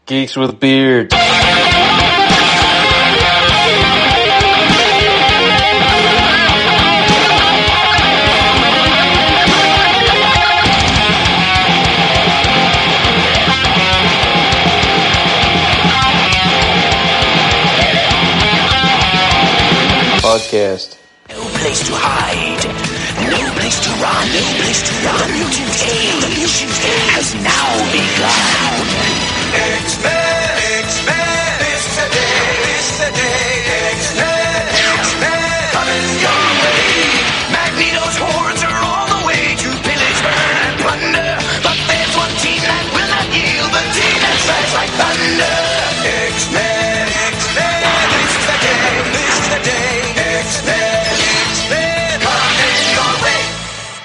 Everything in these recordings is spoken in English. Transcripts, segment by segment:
Geeks with Beards. Podcast. No place to hide, no place to run, no place to run. The mutant age has now begun. X-Men, X-Men, it's the day, X-Men, coming your way. Magneto's hordes are on the way to pillage, burn, and plunder. But there's one team that will not yield, the team that strikes like thunder. X-Men, X-Men, this is the day, X-Men, coming your way.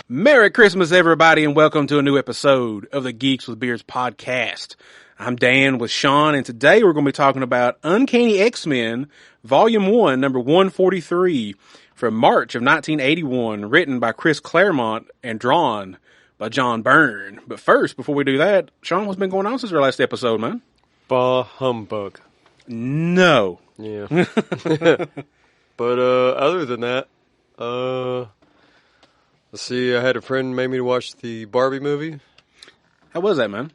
Merry Christmas, everybody, and welcome to a new episode of the Geeks with Beards podcast. I'm Dan with Sean, and today we're going to be talking about Uncanny X-men, Volume 1, number 143, from March of 1981, written by Chris Claremont and drawn by John Byrne. But first, before we do that, Sean, what's been going on since our last episode, man? Bah humbug. No. Yeah. But other than that, let's see, I had a friend made me watch the Barbie movie. How was that, man?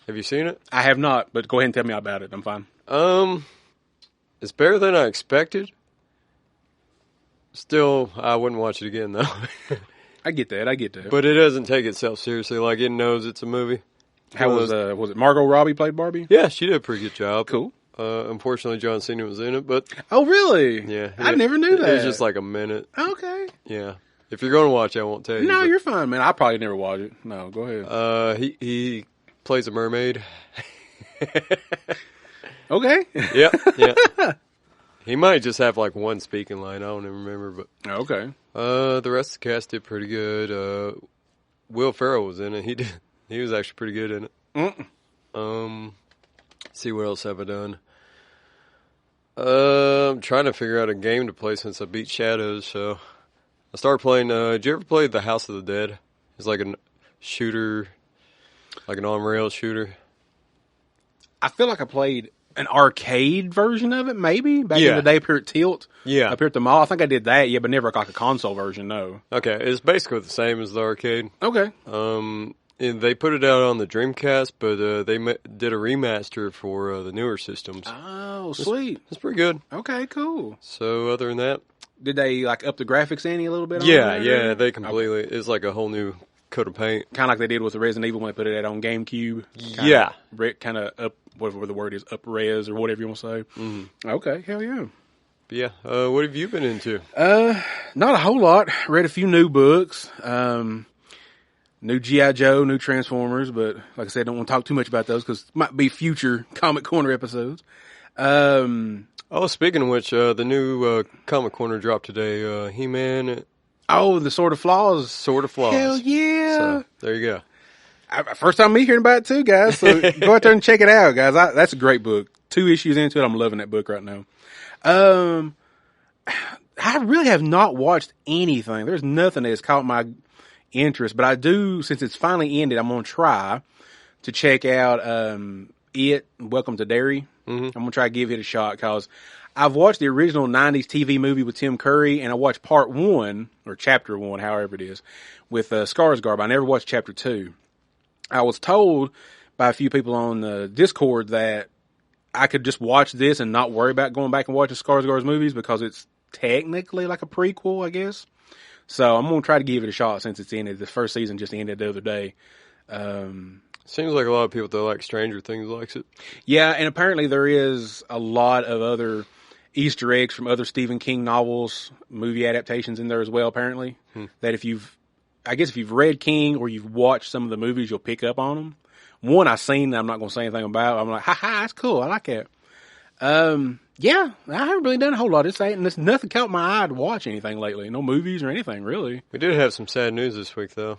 Have you seen it? I have not, but go ahead and tell me about it. I'm fine. It's better than I expected. Still, I wouldn't watch it again, though. I get that. But it doesn't take itself seriously. Like, it knows it's a movie. How was it Margot Robbie played Barbie? Yeah, she did a pretty good job. Cool. Unfortunately, John Cena was in it, but... Oh, really? Yeah. I never knew that. It was just like a minute. Okay. Yeah. If you're going to watch it, I won't tell you. No, but, you're fine, man. I'll probably never watch it. No, go ahead. He plays a mermaid. Okay. Yeah. He might just have like one speaking line. I don't even remember, but Okay. the rest of the cast did pretty good. Will Ferrell was in it. He was actually pretty good in it. See what else have I done? I'm trying to figure out a game to play since I beat Shadows. So I started playing. Did you ever play The House of the Dead? It's like a shooter, like an on-rail shooter. I feel like I played an arcade version of it, maybe, back in the day up here at Tilt. Yeah. Up here at the mall. I think I did that, yeah, but never like a console version, no. Okay, it's basically the same as the arcade. Okay. And they put it out on the Dreamcast, but they did a remaster for the newer systems. Oh, sweet. It's pretty good. Okay, cool. So other than that, Did they like up the graphics any a little bit? yeah, they completely. It's like a whole new coat of paint. Kind of like they did with the Resident Evil when they put it out on GameCube. Yeah. Kind of up, whatever the word is, up res or whatever you want to say. Mm-hmm. Okay, hell yeah. But yeah, what have you been into? Not a whole lot. Read a few new books. New G.I. Joe, new Transformers, but like I said, I don't want to talk too much about those because it might be future Comic Corner episodes. Oh, speaking of which, the new Comic Corner dropped today. He-Man. Oh, the Sword of Flaws. Sword of Flaws. Hell yeah. So, there you go. First time me hearing about it too, guys. So go out there and check it out, guys. That's a great book. 2 issues into it. I'm loving that book right now. I really have not watched anything. There's nothing that has caught my interest, but I do, since it's finally ended, I'm going to try to check out Welcome to Derry. Mm-hmm. I'm going to try to give it a shot because I've watched the original 90s TV movie with Tim Curry, and I watched part 1, or chapter 1, however it is, with Skarsgård. I never watched chapter 2. I was told by a few people on the Discord that I could just watch this and not worry about going back and watching Skarsgård's movies because it's technically like a prequel, I guess. So I'm going to try to give it a shot since it's ended. The first season just ended the other day. Seems like a lot of people that like Stranger Things likes it. Yeah, and apparently there is a lot of other Easter eggs from other Stephen King novels, movie adaptations in there as well, apparently. That if you've read King or you've watched some of the movies, you'll pick up on them. One I've seen that I'm not going to say anything about. I'm like, that's cool. I like that. Yeah, I haven't really done a whole lot. There's nothing caught my eye to watch anything lately. No movies or anything, really. We did have some sad news this week, though.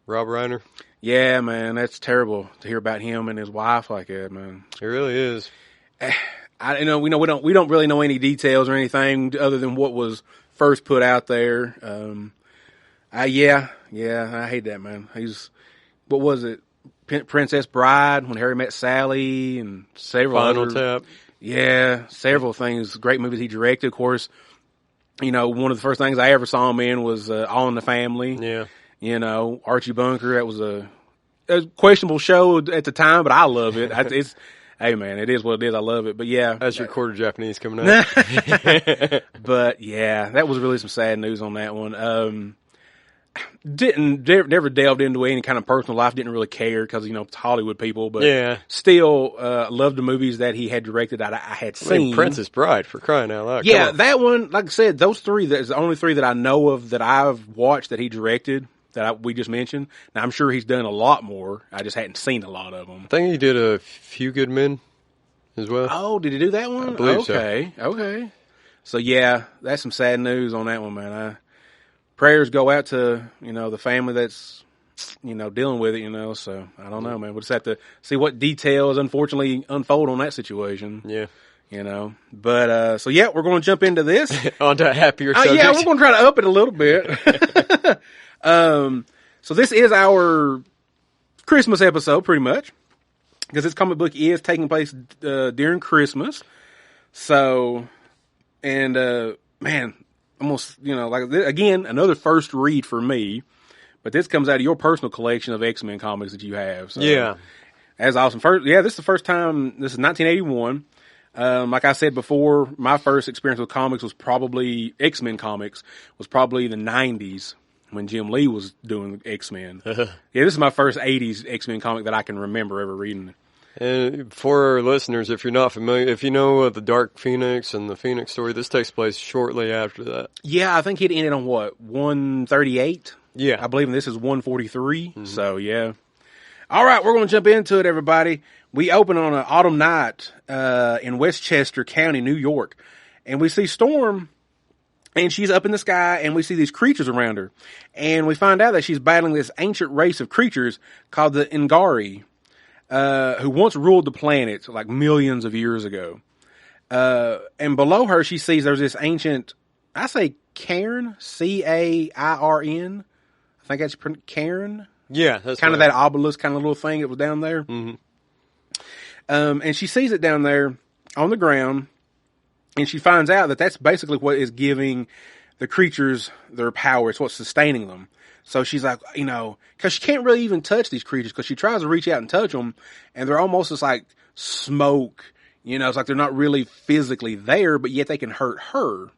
Rob Reiner. Yeah, man, that's terrible to hear about him and his wife like that, man. It really is. We don't really know any details or anything other than what was first put out there. I hate that, man. What was it? Princess Bride, When Harry Met Sally, and several Final other, Tap. Yeah, several things. Great movies he directed. Of course, one of the first things I ever saw him in was All in the Family. Yeah. Archie Bunker. That was a questionable show at the time, but I love it. Hey man, it is what it is. I love it. But yeah, That's your quarter Japanese coming up. but yeah, that was really some sad news on that one. Never delved into any kind of personal life. Didn't really care because it's Hollywood people. But Yeah. still loved the movies that he had directed. I had seen. Princess Bride, for crying out loud. Yeah, Come on. that one. Like I said, those three. That's the only three that I know of that I've watched that he directed. We just mentioned. Now I'm sure he's done a lot more. I just hadn't seen a lot of them. I think he did A Few Good Men as well. Oh, did he do that one? I believe so. Okay. So yeah, that's some sad news on that one, man. Prayers go out to the family that's dealing with it. So I don't know, man. We'll just have to see what details unfortunately unfold on that situation. Yeah. But so yeah, we're going to jump into this. On to a happier subject. Yeah, we're going to try to up it a little bit. So this is our Christmas episode, pretty much, because this comic book is taking place during Christmas. So, and man, almost again another first read for me, but this comes out of your personal collection of X-Men comics that you have. So, Yeah, that's awesome. This is the first time. This is 1981. Like I said before, my first experience with comics was probably X-Men comics. Was probably the 90s. When Jim Lee was doing X-Men. Yeah, this is my first 80s X-Men comic that I can remember ever reading. and for our listeners, if you're not familiar, if you know the Dark Phoenix and the Phoenix story, this takes place shortly after that. Yeah, I think it ended on 138? Yeah. I believe this is 143. Mm-hmm. So, yeah. All right, we're going to jump into it, everybody. We open on an autumn night in Westchester County, New York. And we see Storm... And she's up in the sky, and we see these creatures around her. And we find out that she's battling this ancient race of creatures called the Ngari, who once ruled the planet like millions of years ago. And below her, she sees there's this ancient, I say Cairn, Cairn. I think that's Cairn. Yeah, that's kind of right. that obelisk kind of little thing that was down there. Mm-hmm. And she sees it down there on the ground. And she finds out that that's basically what is giving the creatures their power. It's what's sustaining them. So she's like, because she can't really even touch these creatures because she tries to reach out and touch them, and they're almost just like smoke. It's like they're not really physically there, but yet they can hurt her.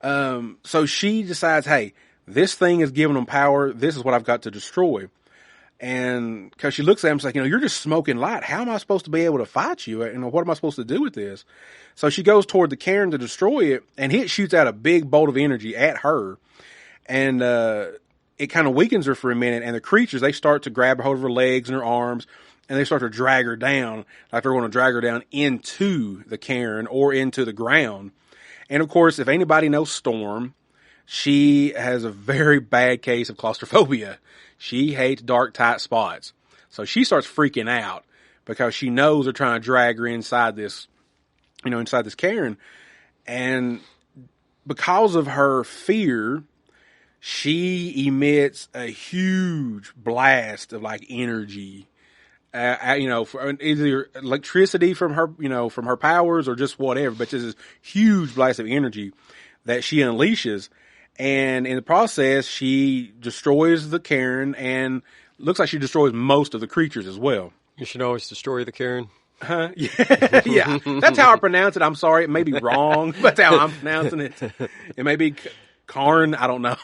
So she decides, hey, this thing is giving them power. This is what I've got to destroy. And because she looks at him, she's like, you're just smoking light. How am I supposed to be able to fight you? What am I supposed to do with this? So she goes toward the cairn to destroy it, and it shoots out a big bolt of energy at her. And it kind of weakens her for a minute, and the creatures, they start to grab hold of her legs and her arms, and they start to drag her down, like they're going to drag her down into the cairn or into the ground. And, of course, if anybody knows Storm, she has a very bad case of claustrophobia. She hates dark, tight spots. So she starts freaking out because she knows they're trying to drag her inside this, inside this cairn. And because of her fear, she emits a huge blast of like energy, for either electricity from her, from her powers or just whatever, but just this huge blast of energy that she unleashes. And in the process, she destroys the cairn and looks like she destroys most of the creatures as well. You should always destroy the cairn. Huh? Yeah. That's how I pronounce it. I'm sorry. It may be wrong, but that's how I'm pronouncing it. It may be Karn. I don't know.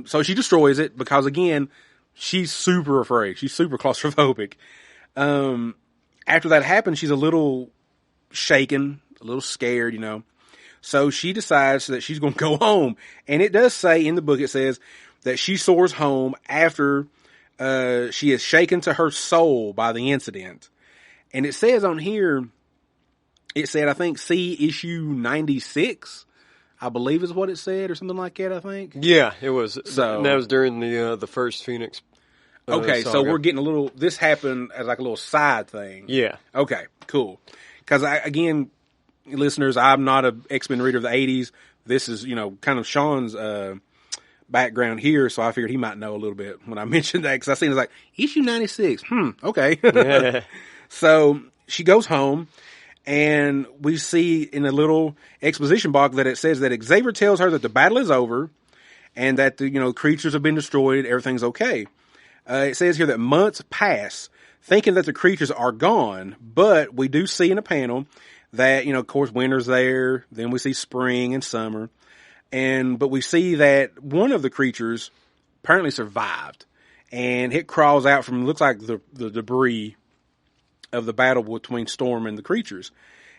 So she destroys it because, again, she's super afraid. She's super claustrophobic. After that happens, she's a little shaken, a little scared, So she decides that she's going to go home. And it does say in the book, it says that she soars home after she is shaken to her soul by the incident. And it says on here, it said, I think, see issue 96, I believe is what it said, or something like that, I think. Yeah, it was. So, and that was during the first Phoenix okay, saga. so we're getting a little, this happened as like a little side thing. Yeah. Okay, cool. Because, again, listeners, I'm not an X-Men reader of the 80s. This is, kind of Sean's background here, so I figured he might know a little bit when I mentioned that, because I seen it like, issue 96. Okay. Yeah. So she goes home, and we see in a little exposition box that it says that Xavier tells her that the battle is over, and that the creatures have been destroyed, everything's okay. It says here that months pass, thinking that the creatures are gone, but we do see in a panel that, of course, winter's there, then we see spring and summer, but we see that one of the creatures apparently survived, and it crawls out from, looks like the debris of the battle between Storm and the creatures,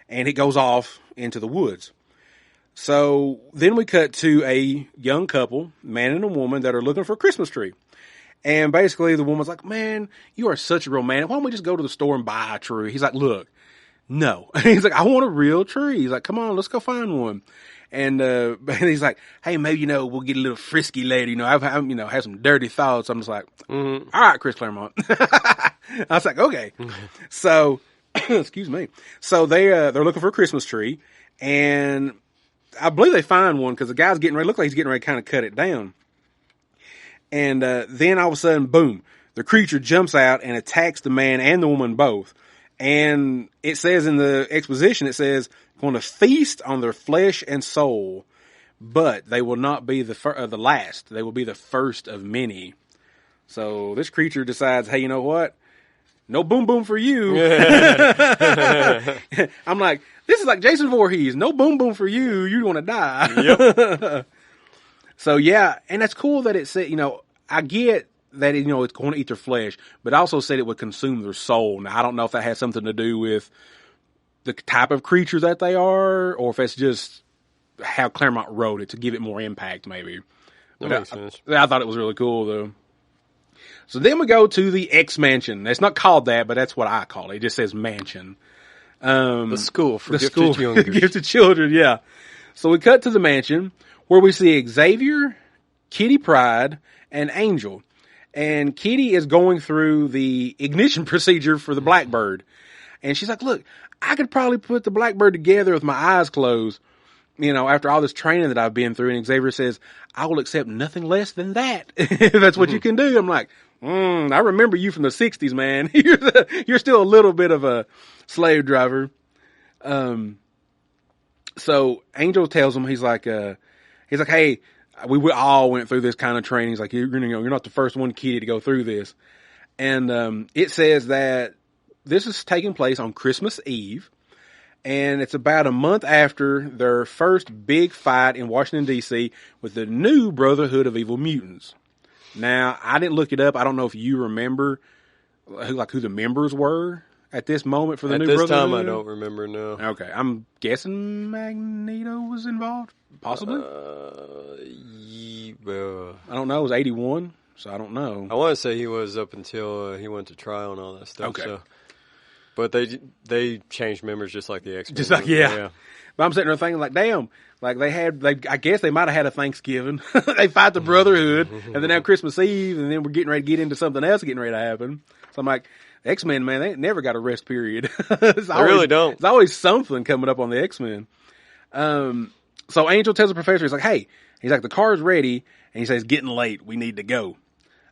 and it goes off into the woods. So then we cut to a young couple, man and a woman, that are looking for a Christmas tree. And basically the woman's like, man, you are such a romantic. Why don't we just go to the store and buy a tree? He's like, look, no. He's like, I want a real tree. He's like, come on, let's go find one. And he's like, hey, maybe, we'll get a little frisky later. I've had some dirty thoughts. I'm just like, all right, Chris Claremont. I was like, okay. So, excuse me. So they're looking for a Christmas tree, and I believe they find one because the guy's look like he's getting ready to kind of cut it down. And then all of a sudden, boom, the creature jumps out and attacks the man and the woman both. And it says in the exposition, it says, going to feast on their flesh and soul, but they will not be the last. They will be the first of many. So this creature decides, hey, you know what? No boom boom for you. I'm like, this is like Jason Voorhees. No boom boom for you. You're going to die. Yep. So yeah, and that's cool that it said, I get that, it's going to eat their flesh, but also said it would consume their soul. Now, I don't know if that has something to do with the type of creature that they are, or if it's just how Claremont wrote it to give it more impact, maybe. That makes sense. I thought it was really cool, though. So then we go to the X-Mansion. It's not called that, but that's what I call it. It just says mansion. The school for gifted youngers. Gifted children, yeah. So we cut to the mansion, where we see Xavier, Kitty Pryde, and Angel. And Kitty is going through the ignition procedure for the Blackbird. And she's like, look, I could probably put the Blackbird together with my eyes closed, after all this training that I've been through. And Xavier says, I will accept nothing less than that, if that's what you can do. I'm like, I remember you from the 60s, man. You're still a little bit of a slave driver. So Angel tells him, he's like, hey, we all went through this kind of training. He's like, you're not the first one, Kitty, to go through this. And it says that this is taking place on Christmas Eve, and it's about a month after their first big fight in Washington, D.C. with the new Brotherhood of Evil Mutants. Now, I didn't look it up. I don't know if you remember who the members were at this moment for the new Brotherhood. At this time, I don't remember, no. Okay, I'm guessing Magneto was involved, possibly? I don't know. It was 81, so I don't know. I want to say he was up until he went to trial and all that stuff. Okay. So. But they changed members just like the X-Men. Just like, yeah. But I'm sitting there thinking, like, damn, like I guess they might have had a Thanksgiving. They fight the Brotherhood, and then have Christmas Eve, and then we're getting ready to get into something else getting ready to happen. So I'm like, X-Men, man, they ain't never got a rest period. They really don't. There's always something coming up on the X-Men. So Angel tells the professor, he's like, hey, the car's ready, and he says, it's getting late, we need to go.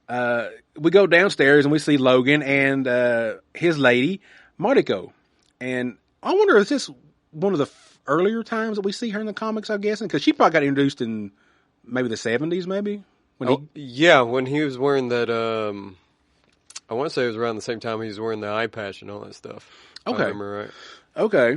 We go downstairs, and we see Logan and his lady, Mariko. And I wonder, is this one of the earlier times that we see her in the comics, I'm guessing? Because she probably got introduced in maybe the 70s, maybe? When he was wearing that, I want to say it was around the same time he was wearing the eye patch and all that stuff. Okay. I remember right. Okay.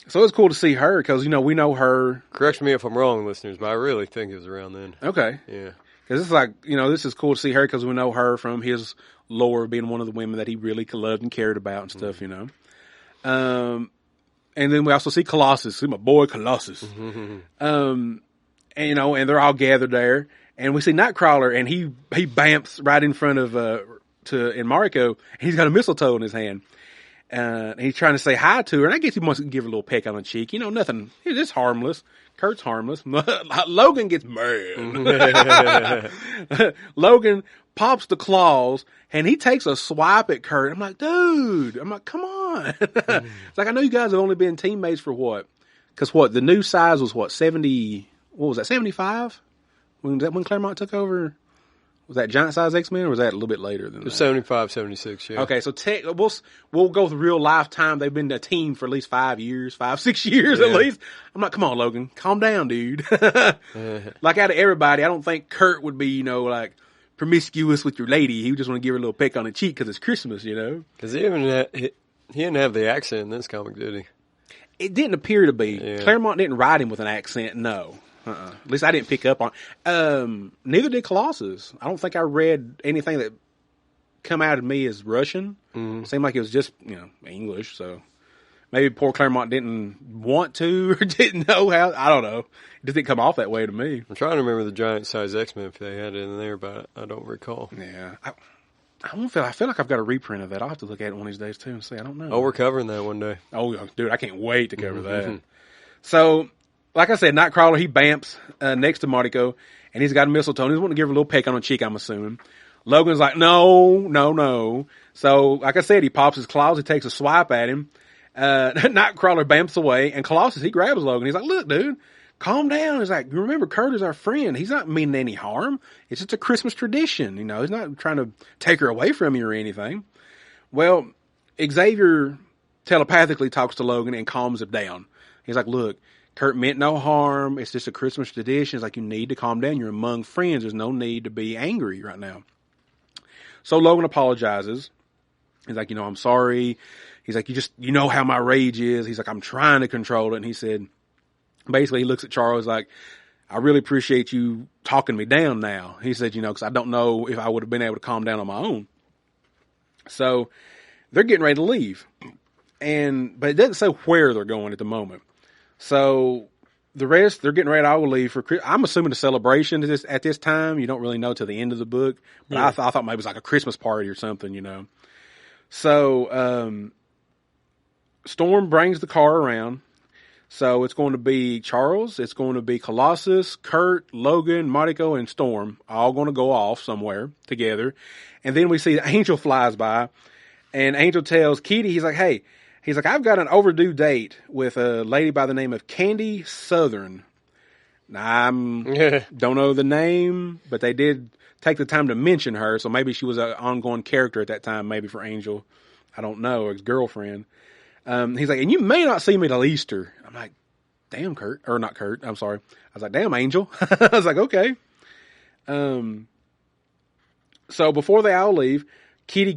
So it's cool to see her, because, we know her. Correct me if I'm wrong, listeners, but I really think it was around then. Okay. Yeah. Because it's like, this is cool to see her, because we know her from his lore being one of the women that he really loved and cared about and stuff, And then we also see Colossus. See my boy Colossus. And they're all gathered there. And we see Nightcrawler, and he bamps right in front of in Mariko, and he's got a mistletoe in his hand. And he's trying to say hi to her, and I guess he wants to give her a little peck on the cheek. Nothing. It's just harmless. Kurt's harmless. Logan gets mad. Logan pops the claws, and he takes a swipe at Kurt. I'm like, dude. Come on. It's like, I know you guys have only been teammates for what? Because the new size was 70, what was that, 75? Was that when Claremont took over? Was that Giant Size X-Men, or was that a little bit later than that? 75, 76, yeah. Okay, so we'll go with real lifetime. They've been a team for at least 5 years, 6 years at least. I'm like, come on, Logan, calm down, dude. Like out of everybody, I don't think Kurt would be, like promiscuous with your lady. He would just want to give her a little peck on the cheek because it's Christmas, Because he didn't have the accent in this comic, did he? It didn't appear to be. Yeah. Claremont didn't write him with an accent, no. At least I didn't pick up on. Neither did Colossus. I don't think I read anything that come out of me as Russian. It seemed like it was just English. So maybe poor Claremont didn't want to or didn't know how. I don't know. It just didn't come off that way to me. I'm trying to remember the Giant Size X-Men if they had it in there, but I don't recall. Yeah, I feel like I've got a reprint of that. I'll have to look at it one of these days too and see. I don't know. Oh, we're covering that one day. Oh, dude, I can't wait to cover that. So. Like I said, Nightcrawler, he bamps next to Mariko, and he's got a mistletoe. He's wanting to give her a little peck on the cheek, I'm assuming. Logan's like, no. So, like I said, he pops his claws. He takes a swipe at him. Nightcrawler bamps away, and Colossus, he grabs Logan. He's like, look, dude, calm down. He's like, remember, Kurt is our friend. He's not meaning any harm. It's just a Christmas tradition. He's not trying to take her away from you or anything. Well, Xavier telepathically talks to Logan and calms him down. He's like, look, Kurt meant no harm. It's just a Christmas tradition. It's like, you need to calm down. You're among friends. There's no need to be angry right now. So Logan apologizes. He's like, I'm sorry. He's like, you know how my rage is. He's like, I'm trying to control it. And he said, basically, he looks at Charles like, I really appreciate you talking me down now. He said, because I don't know if I would have been able to calm down on my own. So they're getting ready to leave. But it doesn't say where they're going at the moment. So the rest, they're getting ready to all leave for, I'm assuming a celebration at this time. You don't really know till the end of the book. But I thought maybe it was like a Christmas party or something, So Storm brings the car around. So it's going to be Charles, it's going to be Colossus, Kurt, Logan, Mariko, and Storm all going to go off somewhere together. And then we see Angel flies by, and Angel tells Kitty, he's like, hey, I've got an overdue date with a lady by the name of Candy Southern. Now, don't know the name, but they did take the time to mention her, so maybe she was an ongoing character at that time, maybe for Angel. I don't know, or his girlfriend. He's like, and you may not see me till Easter. I'm like, damn, Kurt. Or not Kurt, I'm sorry. I was like, damn, Angel. I was like, okay. So before they all leave, Kitty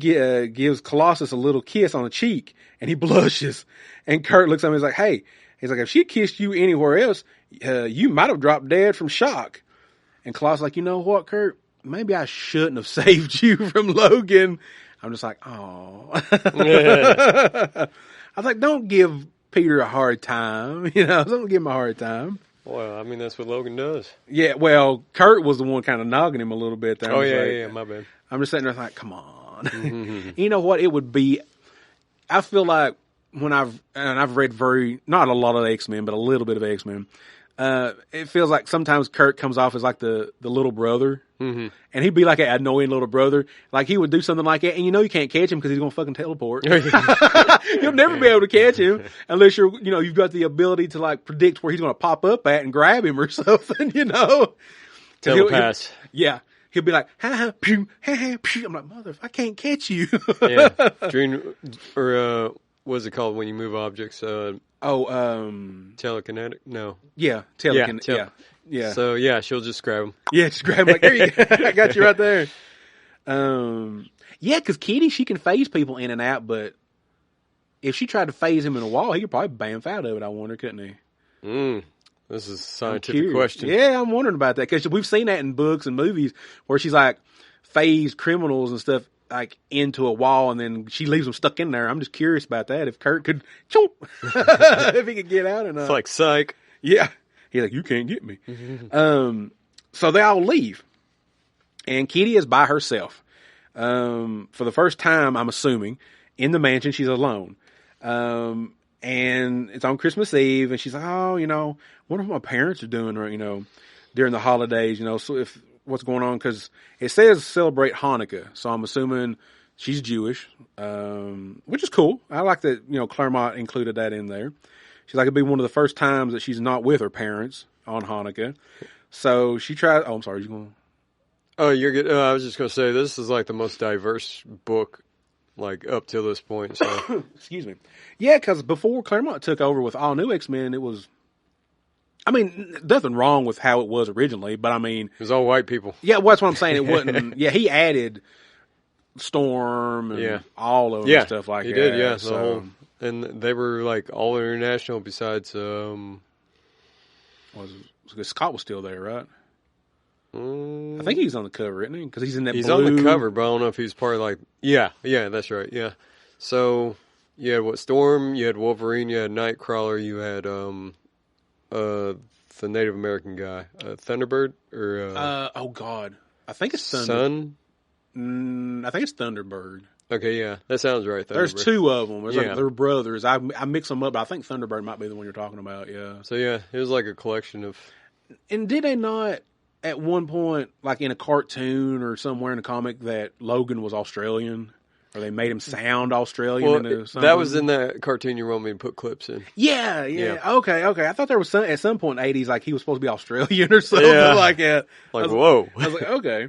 gives Colossus a little kiss on the cheek, and he blushes. And Kurt looks at him and he's like, hey, he's like, if she kissed you anywhere else, you might have dropped dead from shock. And Colossus is like, you know what, Kurt? Maybe I shouldn't have saved you from Logan. I'm just like, oh. I was like, don't give Peter a hard time. Don't give him a hard time. Well, I mean, that's what Logan does. Yeah, well, Kurt was the one kind of nogging him a little bit there. Oh, yeah, my bad. I'm just sitting there like, come on. You know what? It would be, I feel like when I've read not a lot of X-Men, but a little bit of X-Men, it feels like sometimes Kurt comes off as like the little brother. And he'd be like an annoying little brother. Like he would do something like that, and you can't catch him because he's going to fucking teleport. You'll never be able to catch him unless you've got the ability to like predict where he's going to pop up at and grab him or something, Telepass. Yeah. He'll be like, ha ha, pew, ha ha, pew. I'm like, mother, I can't catch you. Yeah. Dream, or what's it called when you move objects? Telekinetic? No. Yeah, telekinetic. Yeah. So yeah, she'll just grab him. Yeah, just grab him like, there you go. I got you right there. Yeah, because Kitty, she can phase people in and out, but if she tried to phase him in a wall, he could probably bamf out of it, I wonder, couldn't he? This is a scientific question. Yeah, I'm wondering about that because we've seen that in books and movies where she's like phased criminals and stuff like into a wall and then she leaves them stuck in there. I'm just curious about that. If Kurt could, if he could get out or not. It's like Psych. Yeah. He's like, you can't get me. So they all leave. And Kitty is by herself. For the first time, I'm assuming, in the mansion, she's alone. And it's on Christmas Eve, and she's like, oh, wonder what my parents are doing, during the holidays, so if what's going on, because it says celebrate Hanukkah, so I'm assuming she's Jewish, which is cool. I like that, Claremont included that in there. She's like, it'd be one of the first times that she's not with her parents on Hanukkah. So she tries. Oh, I'm sorry. You going? Oh, you're good. I was just going to say, this is like the most diverse book, like up till this point. So, Excuse me. Yeah, because before Claremont took over with all new X-Men, it was. I mean, nothing wrong with how it was originally, but I mean, it was all white people. yeah, well, that's what I'm saying. It wasn't. Yeah, he added Storm and all of them and stuff like that. He did. Yeah, so, and they were like all international. Besides, Scott was still there, right? I think he's on the cover, isn't he? Because he's in that. He's blue... on the cover, but I don't know if he's part of like. Yeah, that's right. Yeah. So you had Storm, you had Wolverine, you had Nightcrawler, you had the Native American guy, Thunderbird, or oh God, I think it's Thunder. Sun. I think it's Thunderbird. Okay, yeah, that sounds right. There's two of them. Like they're brothers. I mix them up, but I think Thunderbird might be the one you're talking about. Yeah. So yeah, it was like a collection of. And did they not at one point, like in a cartoon or somewhere in a comic, that Logan was Australian? Or they made him sound Australian. Well, that was in that cartoon you want me to put clips in. Yeah. Okay. I thought there was at some point in the 80s, like he was supposed to be Australian or something like that. Whoa. I was like, okay.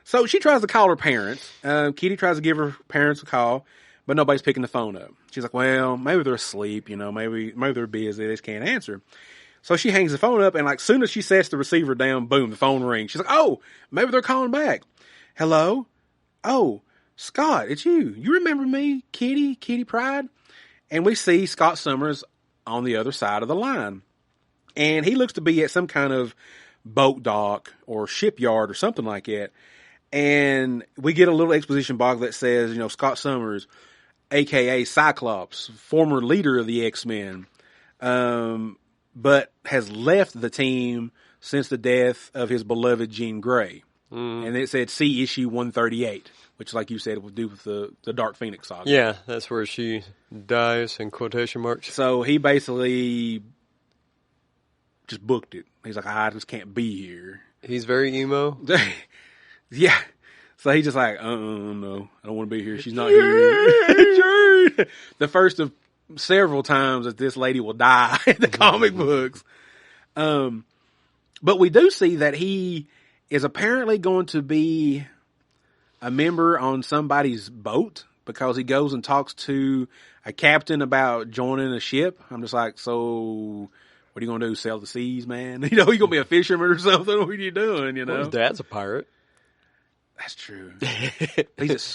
So she tries to call her parents. Kitty tries to give her parents a call, but nobody's picking the phone up. She's like, well, maybe they're asleep, maybe they're busy, they just can't answer. So she hangs the phone up, and like soon as she sets the receiver down, boom, the phone rings. She's like, oh, maybe they're calling back. Hello? Oh, Scott, it's you. You remember me, Kitty Pryde? And we see Scott Summers on the other side of the line. And he looks to be at some kind of boat dock or shipyard or something like that. And we get a little exposition box that says, Scott Summers, a.k.a. Cyclops, former leader of the X-Men, but has left the team since the death of his beloved Jean Grey. And it said, see issue 138. Which, like you said, would do with the Dark Phoenix saga. Yeah, that's where she dies, in quotation marks. So he basically just booked it. He's like, I just can't be here. He's very emo? Yeah. So he's just like, no, I don't want to be here. She's not here. The first of several times that this lady will die in the comic books. But we do see that he is apparently going to be a member on somebody's boat because he goes and talks to a captain about joining a ship. I'm just like, so what are you going to do? Sail the seas, man? You going to be a fisherman or something? What are you doing? Well, his dad's a pirate. That's true.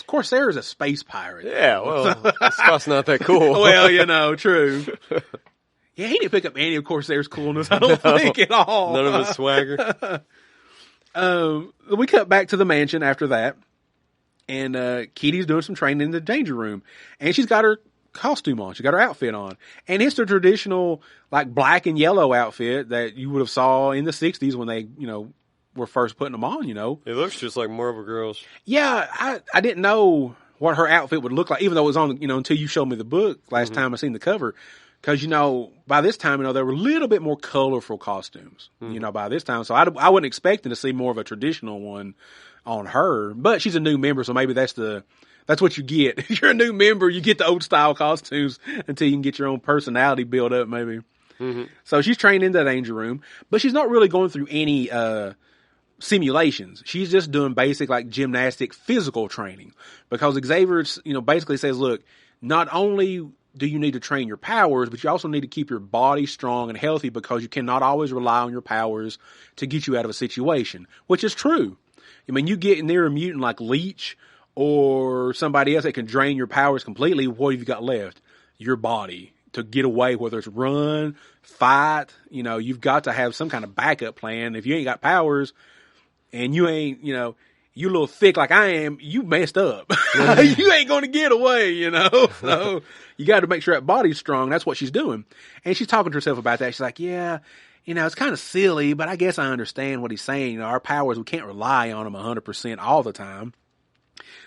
Corsair's a space pirate. Yeah, well, Scott's not that cool. Well, true. Yeah, he didn't pick up any of Corsair's coolness, I don't think, at all. None of his swagger. We cut back to the mansion after that. And Kitty's doing some training in the danger room. And she's got her costume on. She got her outfit on. And it's the traditional, like, black and yellow outfit that you would have saw in the 60s when they, were first putting them on, It looks just like Marvel Girls. Yeah, I didn't know what her outfit would look like, even though it was on, until you showed me the book last time I seen the cover. Because, by this time, there were a little bit more colorful costumes, by this time. So I wasn't expecting to see more of a traditional one on her, but she's a new member, so maybe that's what you get. If you're a new member, you get the old style costumes until you can get your own personality built up, maybe. So she's trained in the danger room, but she's not really going through any simulations. She's just doing basic like gymnastic physical training because Xavier, basically says, look, not only do you need to train your powers, but you also need to keep your body strong and healthy because you cannot always rely on your powers to get you out of a situation, which is true. I mean, you get near a mutant like Leech or somebody else that can drain your powers completely. What have you got left? Your body to get away, whether it's run, fight. You've got to have some kind of backup plan. If you ain't got powers and you ain't, you a little thick like I am, you messed up. You ain't going to get away, So you got to make sure that body's strong. That's what she's doing. And she's talking to herself about that. She's like, yeah. It's kind of silly, but I guess I understand what he's saying. Our powers, we can't rely on them 100% all the time.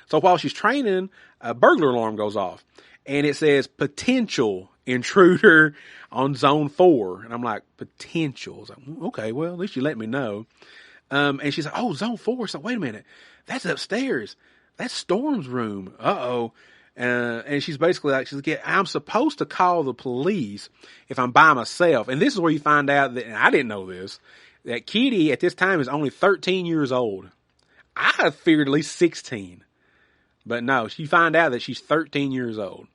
So while she's training, a burglar alarm goes off. And it says, potential intruder on zone 4. And I'm like, potential? I was like, okay, well, at least you let me know. And she's like, oh, zone 4. So wait a minute. That's upstairs. That's Storm's room. Uh-oh. And she's basically like, I'm supposed to call the police if I'm by myself. And this is where you find out that, and I didn't know this, that Kitty at this time is only 13 years old. I figured at least 16. But no, you find out that she's 13 years old.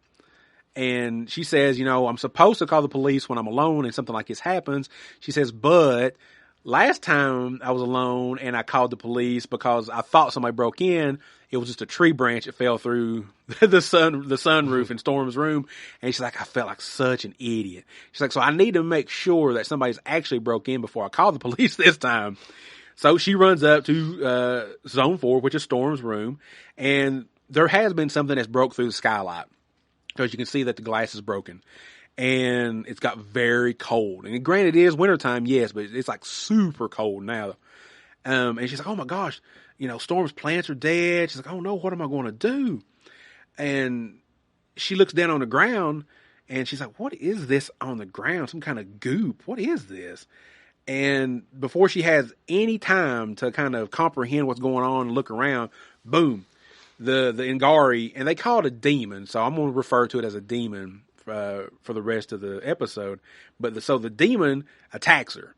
And she says, I'm supposed to call the police when I'm alone and something like this happens. She says, but last time I was alone and I called the police because I thought somebody broke in. It was just a tree branch that fell through the sunroof in Storm's room. And she's like, I felt like such an idiot. She's like, so I need to make sure that somebody's actually broke in before I call the police this time. So she runs up to Zone 4, which is Storm's room. And there has been something that's broke through the skylight. Because you can see that the glass is broken. And it's got very cold. And granted, it is wintertime, yes, but it's like super cold now. And she's like, oh my gosh, Storm's plants are dead. She's like, oh no, what am I going to do? And she looks down on the ground and she's like, what is this on the ground? Some kind of goop. What is this? And before she has any time to kind of comprehend what's going on and look around, boom, the Ngari, and they call it a demon. So I'm going to refer to it as a demon for the rest of the episode. So the demon attacks her.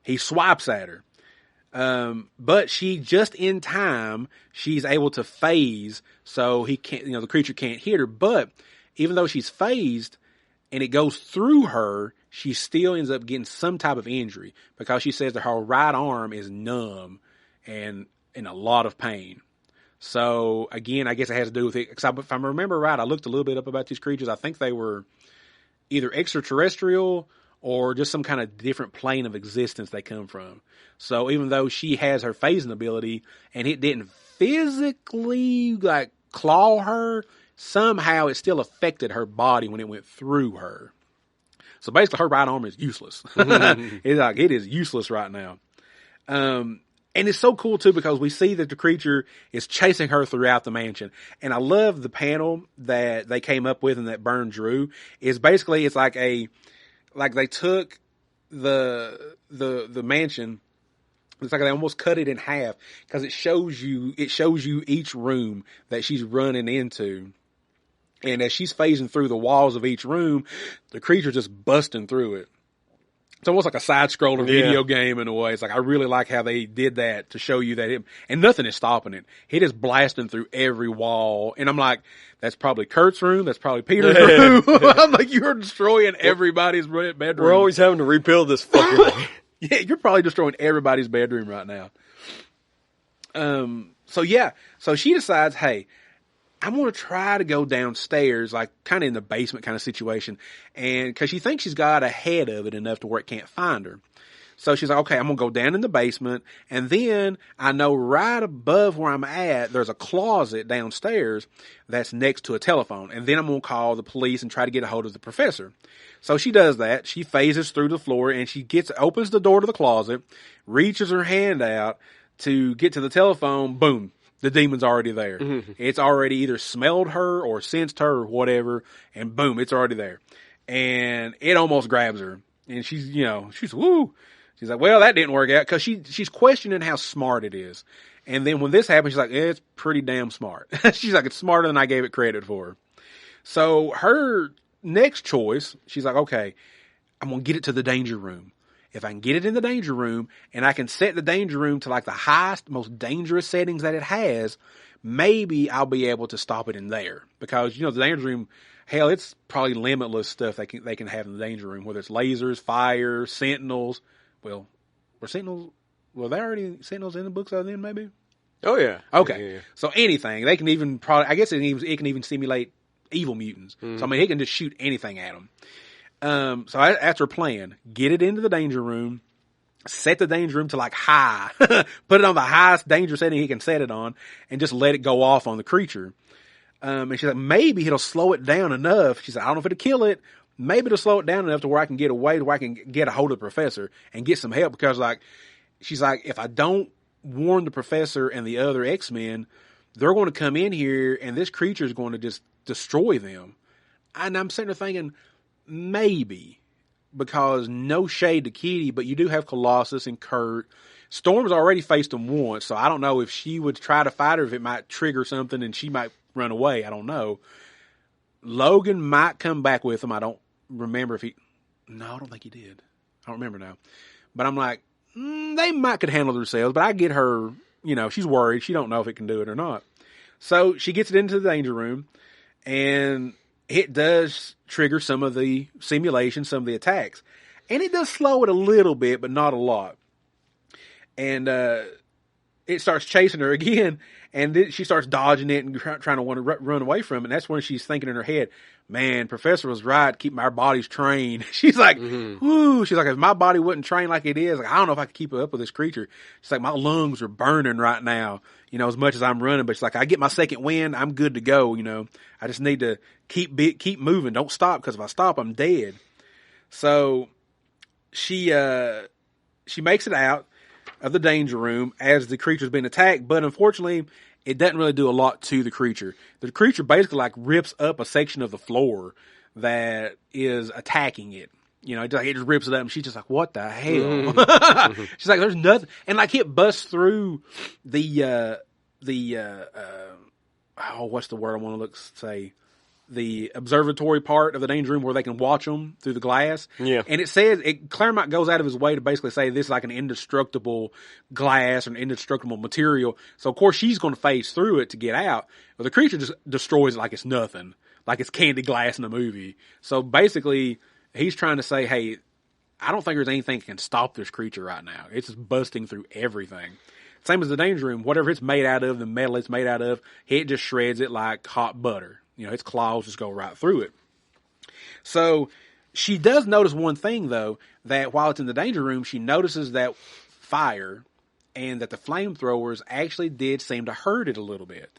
He swipes at her. But she just in time, she's able to phase, so he can't, the creature can't hit her. But even though she's phased and it goes through her, she still ends up getting some type of injury because she says that her right arm is numb and in a lot of pain. So again, I guess it has to do with it. Because if I remember right, I looked a little bit up about these creatures. I think they were either extraterrestrial or just some kind of different plane of existence they come from. So even though she has her phasing ability and it didn't physically claw her, somehow it still affected her body when it went through her. So basically her right arm is useless. It is useless right now. And it's so cool too because we see that the creature is chasing her throughout the mansion. And I love the panel that they came up with and that Byrne drew. It's basically, it's like they took the mansion. It's like they almost cut it in half because it shows you each room that she's running into. And as she's phasing through the walls of each room, the creature's just busting through it. It's almost like a side-scroller video game in a way. It's like, I really like how they did that to show you that and nothing is stopping it. It is blasting through every wall. And I'm like, that's probably Kurt's room. That's probably Peter's room. I'm like, you're destroying everybody's bedroom. We're always having to rebuild this fucking thing. Yeah, you're probably destroying everybody's bedroom right now. So she decides, hey, I'm going to try to go downstairs, like kind of in the basement kind of situation. And cause she thinks she's got ahead of it enough to where it can't find her. So she's like, okay, I'm going to go down in the basement. And then I know right above where I'm at, there's a closet downstairs that's next to a telephone. And then I'm going to call the police and try to get a hold of the professor. So she does that. She phases through the floor and she opens the door to the closet, reaches her hand out to get to the telephone. Boom. The demon's already there. Mm-hmm. It's already either smelled her or sensed her or whatever. And boom, it's already there. And it almost grabs her. And she's woo. She's like, well, that didn't work out because she's questioning how smart it is. And then when this happens, she's like, it's pretty damn smart. She's like, it's smarter than I gave it credit for. So her next choice, she's like, okay, I'm going to get it to the danger room. If I can get it in the danger room and I can set the danger room to like the highest, most dangerous settings that it has, maybe I'll be able to stop it in there. Because, the danger room, hell, it's probably limitless stuff they can have in the danger room, whether it's lasers, fire, sentinels. Well, were there already sentinels in the books other than maybe? Oh, yeah. Okay. Yeah. So anything. They can even I guess it can even simulate evil mutants. Mm. So, I mean, it can just shoot anything at them. So that's her plan. Get it into the danger room, set the danger room to like high, put it on the highest danger setting he can set it on, and just let it go off on the creature. And she's like, maybe it'll slow it down enough. She's like, I don't know if it'll kill it. Maybe it'll slow it down enough to where I can get away, to where I can get a hold of the professor and get some help. Because she's like, if I don't warn the professor and the other X-Men, they're going to come in here and this creature is going to just destroy them. And I'm sitting there thinking, maybe, because no shade to Kitty, but you do have Colossus and Kurt. Storm's already faced them once, so I don't know if she would try to fight her, if it might trigger something and she might run away. I don't know. Logan might come back with him. I don't remember if no, I don't think he did. I don't remember now. But I'm like, they might could handle themselves, but I get her, she's worried. She don't know if it can do it or not. So she gets it into the danger room, and it does trigger some of the simulation, some of the attacks. And it does slow it a little bit, but not a lot. And it starts chasing her again, and then she starts dodging it and trying to want to run away from it. And that's when she's thinking in her head, man, Professor was right, keeping our bodies trained. She's like, whoo, she's like, if my body wasn't trained like it is, like, I don't know if I could keep up with this creature. She's like, my lungs are burning right now, as much as I'm running. But she's like, I get my second wind, I'm good to go, I just need to keep moving. Don't stop, because if I stop, I'm dead. So she makes it out of the danger room as the creature's been attacked, but unfortunately, it doesn't really do a lot to the creature. The creature basically like rips up a section of the floor that is attacking it. It just rips it up, and she's just like, what the hell? She's like, there's nothing. And like it busts through what's the word I want to say? The observatory part of the danger room where they can watch them through the glass. Yeah. And it says, Claremont goes out of his way to basically say this is like an indestructible glass or an indestructible material. So, of course, she's going to phase through it to get out. But the creature just destroys it like it's nothing. Like it's candy glass in the movie. So, basically, he's trying to say, hey, I don't think there's anything that can stop this creature right now. It's just busting through everything. Same as the danger room. Whatever it's made out of, the metal it's made out of, it just shreds it like hot butter. Its claws just go right through it. So she does notice one thing, though, that while it's in the danger room, she notices that fire and that the flamethrowers actually did seem to hurt it a little bit.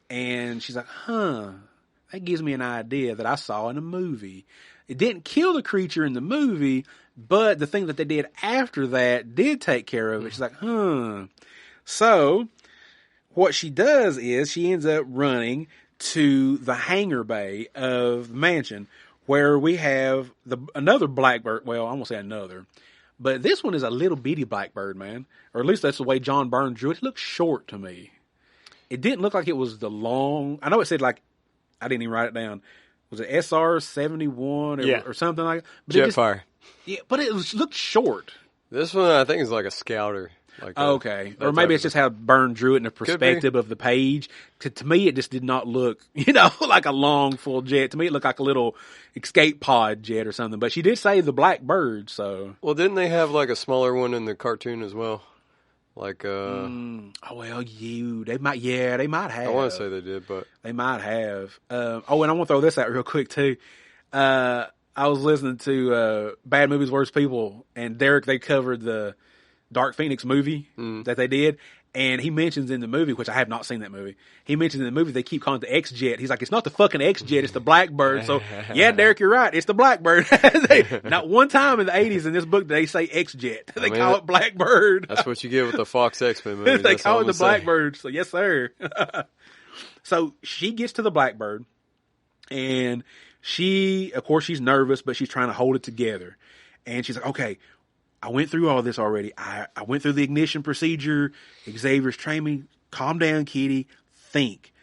And she's like, that gives me an idea that I saw in a movie. It didn't kill the creature in the movie, but the thing that they did after that did take care of it. She's like, So what she does is she ends up running to the hangar bay of the mansion, where we have another blackbird. Well, I won't say another, but this one is a little bitty blackbird, man. Or at least that's the way John Byrne drew it. It looked short to me. It didn't look like it was the long. I know it said like, I didn't even write it down. Was it SR-71 or something like that? But Jetfire. Yeah, but it looked short. This one I think is like a scouter. Okay. Or maybe it's just how Byrne drew it in the perspective of the page. To me, it just did not look, like a long, full jet. To me, it looked like a little escape pod jet or something. But she did say the black bird, so. Well, didn't they have like a smaller one in the cartoon as well? Like, they might have. I want to say they did, but. They might have. And I want to throw this out real quick, too. I was listening to Bad Movies, Worst People, and Derek, they covered the Dark Phoenix movie that they did, and he mentions in the movie, which I have not seen that movie, he mentions in the movie they keep calling it the X-Jet. He's like, it's not the fucking X-Jet, it's the Blackbird. So, yeah, Derek, you're right, it's the Blackbird. Not one time in the 80s in this book did they say X-Jet. They call it Blackbird. That's what you get with the Fox X-Men movie. They call it the Blackbird. So, yes, sir. So, she gets to the Blackbird, and of course, she's nervous, but she's trying to hold it together. And she's like, okay, I went through all this already. I went through the ignition procedure. Xavier's trained me. Calm down, kitty. Think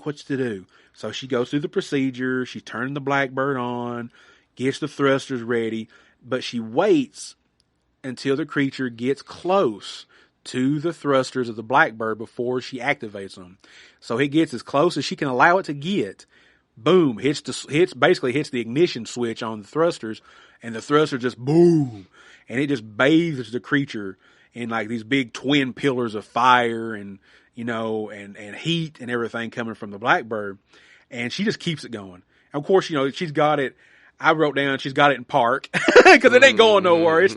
what to do. So she goes through the procedure. She turns the Blackbird on, gets the thrusters ready, but she waits until the creature gets close to the thrusters of the Blackbird before she activates them. So it gets as close as she can allow it to get. Boom, basically hits the ignition switch on the thrusters, and the thruster just boom, and it just bathes the creature in like these big twin pillars of fire and and heat and everything coming from the Blackbird, and she just keeps it going. And of course, she's got it. I wrote down she's got it in park because it ain't going nowhere. It's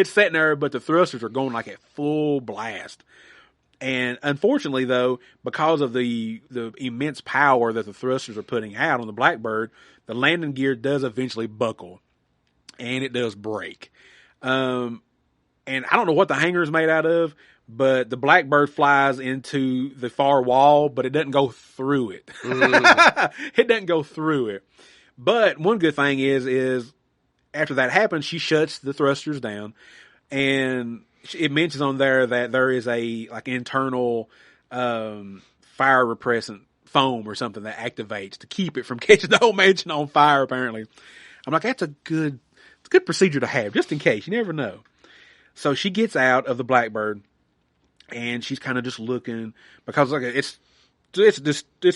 sitting there, but the thrusters are going like at full blast. And unfortunately, though, because of the immense power that the thrusters are putting out on the Blackbird, the landing gear does eventually buckle, and it does break. And I don't know what the hangar is made out of, but the Blackbird flies into the far wall, but it doesn't go through it. It doesn't go through it. But one good thing is after that happens, she shuts the thrusters down, and it mentions on there that there is a internal fire repressant foam or something that activates to keep it from catching the whole mansion on fire. Apparently, I'm like, that's a good procedure to have just in case. You never know. So she gets out of the Blackbird, and she's kind of just looking because like it's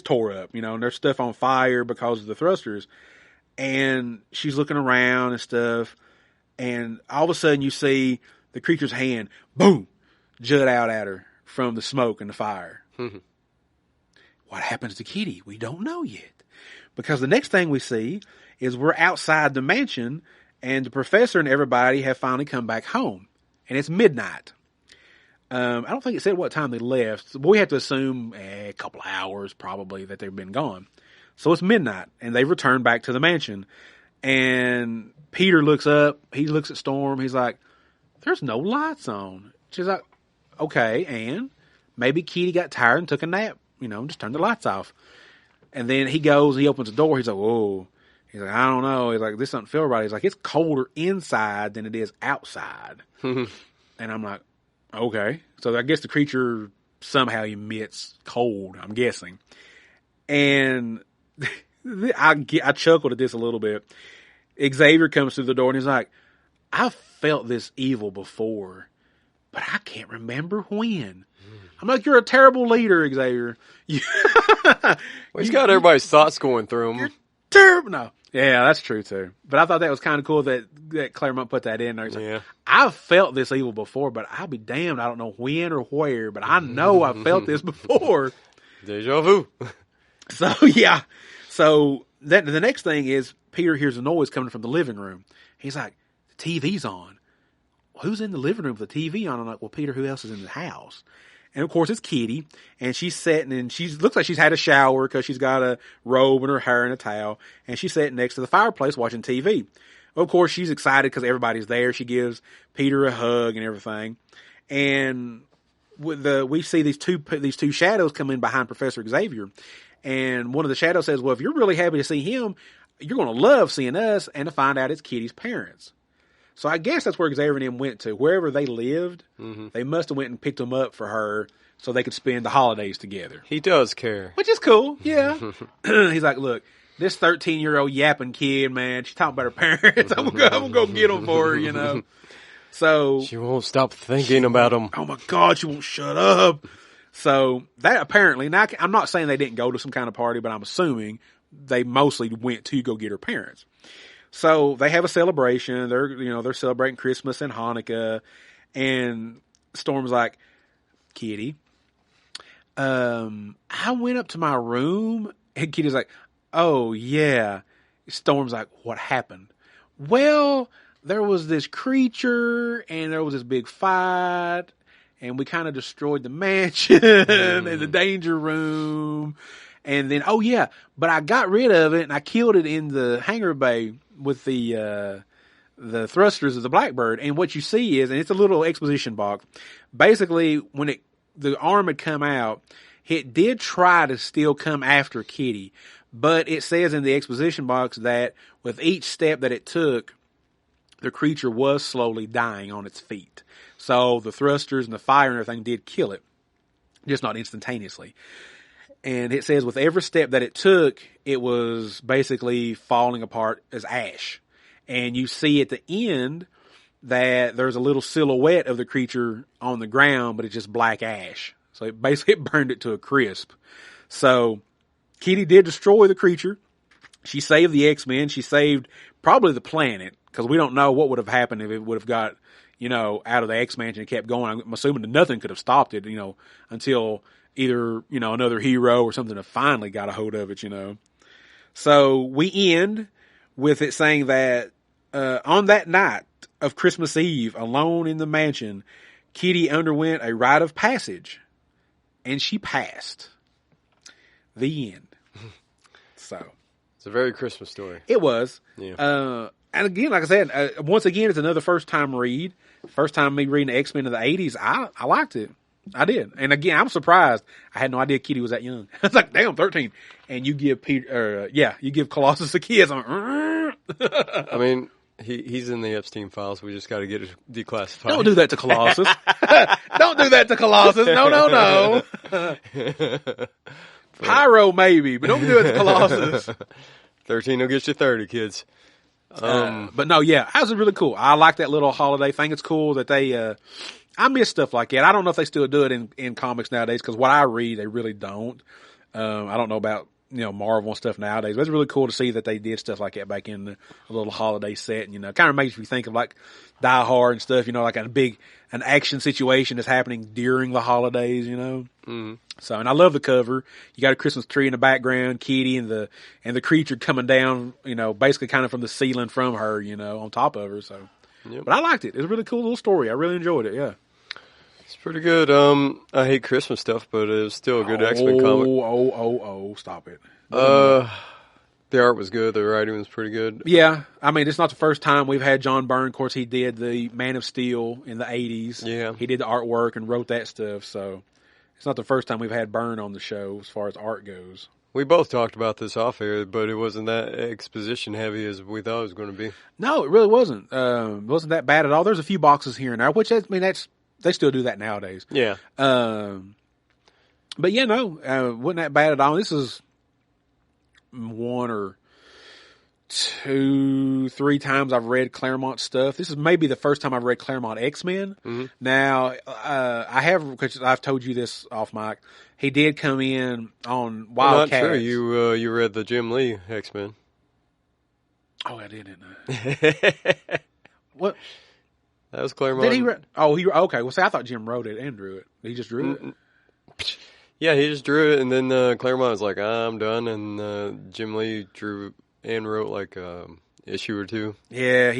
tore up, and there's stuff on fire because of the thrusters, and she's looking around and stuff, and all of a sudden you see the creature's hand, boom, jut out at her from the smoke and the fire. What happens to Kitty? We don't know yet, because the next thing we see is we're outside the mansion, and the professor and everybody have finally come back home, and it's midnight. I don't think it said what time they left, but we have to assume a couple of hours probably that they've been gone. So it's midnight, and they've returned back to the mansion. And Peter looks up, he looks at Storm, he's like, there's no lights on. She's like, okay, and maybe Kitty got tired and took a nap, just turn the lights off. And then he goes, he opens the door, he's like, whoa. He's like, I don't know. He's like, this doesn't feel right. He's like, it's colder inside than it is outside. And I'm like, okay. So I guess the creature somehow emits cold, I'm guessing. And I chuckled at this a little bit. Xavier comes through the door and he's like, I've felt this evil before, but I can't remember when. I'm like, you're a terrible leader, Xavier. Well, he's got everybody's thoughts going through him. You're terrible. No. Yeah, that's true too. But I thought that was kind of cool that Claremont put that in there. He's like, I've felt this evil before, but I'll be damned. I don't know when or where, but I know I've felt this before. Deja vu. So, yeah. So the next thing is Peter hears a noise coming from the living room. He's like, the TV's on. Who's in the living room with the TV on? I'm like, well, Peter, who else is in the house? And of course it's Kitty, and she's sitting, and she looks like she's had a shower because she's got a robe and her hair and a towel, and she's sitting next to the fireplace watching TV. Of course, she's excited because everybody's there. She gives Peter a hug and everything, and we see these two shadows come in behind Professor Xavier, and one of the shadows says, "Well, if you're really happy to see him, you're going to love seeing us," and to find out it's Kitty's parents. So I guess that's where Xavier and him went to. Wherever they lived, they must have went and picked them up for her so they could spend the holidays together. He does care. Which is cool, yeah. He's like, look, this 13-year-old yapping kid, man, she's talking about her parents. I'm gonna go get them for her, So she won't stop thinking about them. Oh, my God, she won't shut up. So that apparently, now I'm not saying they didn't go to some kind of party, but I'm assuming they mostly went to go get her parents. So they have a celebration. They're celebrating Christmas and Hanukkah, and Storm's like, Kitty, I went up to my room, and Kitty's like, oh yeah. Storm's like, what happened? Well, there was this creature, and there was this big fight, and we kind of destroyed the mansion and the danger room. And then, oh yeah, but I got rid of it and I killed it in the hangar bay with the thrusters of the Blackbird. And what you see is, and it's a little exposition box, basically when the arm had come out, it did try to still come after Kitty, but it says in the exposition box that with each step that it took, the creature was slowly dying on its feet. So the thrusters and the fire and everything did kill it, just not instantaneously. And it says with every step that it took, it was basically falling apart as ash. And you see at the end that there's a little silhouette of the creature on the ground, but it's just black ash. So it basically burned it to a crisp. So Kitty did destroy the creature. She saved the X-Men. She saved probably the planet, because we don't know what would have happened if it would have got, out of the X-Mansion and kept going. I'm assuming that nothing could have stopped it, until either, another hero or something have finally got a hold of it, So we end with it saying that on that night of Christmas Eve, alone in the mansion, Kitty underwent a rite of passage, and she passed. The end. So it's a very Christmas story. It was. Yeah. And again, like I said, once again, it's another first-time read. First time me reading the X-Men of the 80s. I liked it. I did. And again, I'm surprised. I had no idea Kitty was that young. I was like, damn, 13. And you give you give Colossus a kiss. I mean, he's in the Epstein files. We just got to get it declassified. Don't do that to Colossus. Don't do that to Colossus. No. Pyro maybe, but don't do it to Colossus. 13 will get you 30, kids. But no, yeah, that was really cool. I like that little holiday thing. It's cool that they, I miss stuff like that. I don't know if they still do it in comics nowadays, because what I read, they really don't. I don't know about, Marvel and stuff nowadays, but it's really cool to see that they did stuff like that back in a little holiday setting, kind of makes me think of like Die Hard and stuff, like an action situation that's happening during the holidays, Mm. So, and I love the cover. You got a Christmas tree in the background, Kitty and the creature coming down, basically kind of from the ceiling from her, on top of her. So, Yep. But I liked it. It was a really cool little story. I really enjoyed it. Yeah. It's pretty good. I hate Christmas stuff, but it was still a good X-Men comic. Stop it. The art was good. The writing was pretty good. Yeah. I mean, it's not the first time we've had John Byrne. Of course, he did the Man of Steel in the 80s. Yeah. He did the artwork and wrote that stuff. So it's not the first time we've had Byrne on the show as far as art goes. We both talked about this off air, but it wasn't that exposition heavy as we thought it was going to be. No, it really wasn't. It wasn't that bad at all. There's a few boxes here and there, which, they still do that nowadays. Yeah. But yeah, no, wasn't that bad at all. This is one or two, three times I've read Claremont stuff. This is maybe the first time I've read Claremont X-Men. Mm-hmm. Now, I have, because I've told you this off mic, he did come in on Wildcats. I'm not sure you read the Jim Lee X-Men. Oh, I did, didn't I? What? That was Claremont. Did he okay. Well, see, I thought Jim wrote it and drew it. He just drew it? Yeah, he just drew it, and then Claremont was like, I'm done, and Jim Lee drew and wrote like issue or two. Yeah,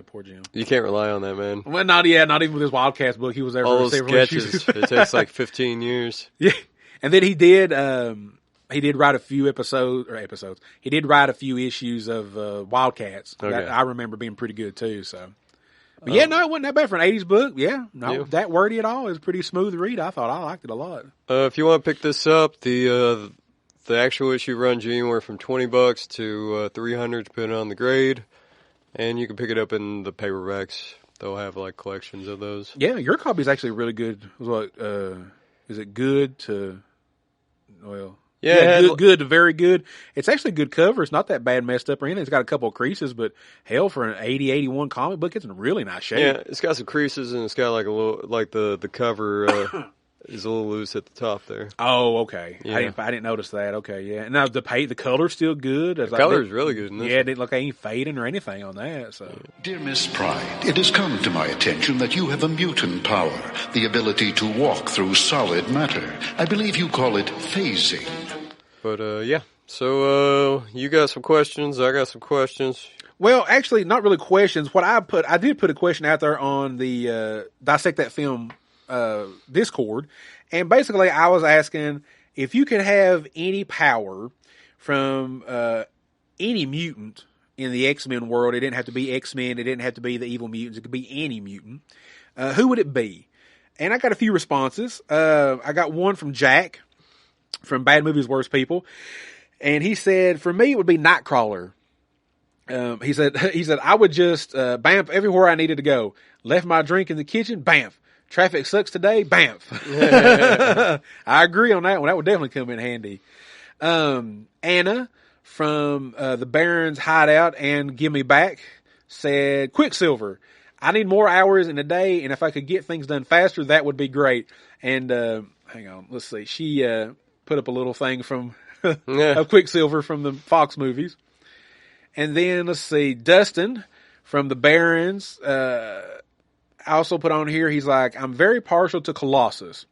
poor Jim. You can't rely on that, man. Well, not even with his Wildcats book. He was there All for those several sketches. issues. It takes like 15 years. Yeah, and then he did write a few episodes. He did write a few issues of Wildcats. Okay. That I remember being pretty good too. So, but yeah, no, it wasn't that bad for an '80s book. Yeah, that wordy at all. It was a pretty smooth read. I thought I liked it a lot. If you want to pick this up, the actual issue runs you anywhere from $20 to $300, depending on the grade, and you can pick it up in the paperbacks. They'll have like collections of those. Yeah, your copy is actually really good. Is it good to? Well. Yeah, good to very good. It's actually a good cover. It's not that bad messed up or anything. It's got a couple of creases, but hell, for an 80, 81 comic book, it's in really nice shape. Yeah, it's got some creases, and it's got like a little, like the cover is a little loose at the top there. Oh, okay. Yeah. I didn't notice that. Okay, yeah. And now the color's still good. The color's really good in this. Yeah, it didn't look like any fading or anything on that. So, Dear Miss Pride, it has come to my attention that you have a mutant power, the ability to walk through solid matter. I believe you call it phasing. But yeah. So you got some questions. I got some questions. well, actually, not really questions. I did put a question out there on the Dissect That Film Discord, and basically I was asking if you could have any power from any mutant in the X-Men world. It didn't have to be X-Men. It didn't have to be the evil mutants. It could be any mutant. Who would it be? And I got a few responses. I got one from Jack from Bad Movies, Worst People. And he said, for me, it would be Nightcrawler. He said, I would just, bamf everywhere I needed to go. Left my drink in the kitchen, bamf. Traffic sucks today, bamf. I agree on that one. That would definitely come in handy. Anna from, the Baron's Hideout and Give Me Back said, Quicksilver. I need more hours in a day, and if I could get things done faster, that would be great. And, hang on, let's see. She, put up a little thing from, of Quicksilver from the Fox movies. And then, let's see, Dustin from the Barons, also put on here, he's like, I'm very partial to Colossus.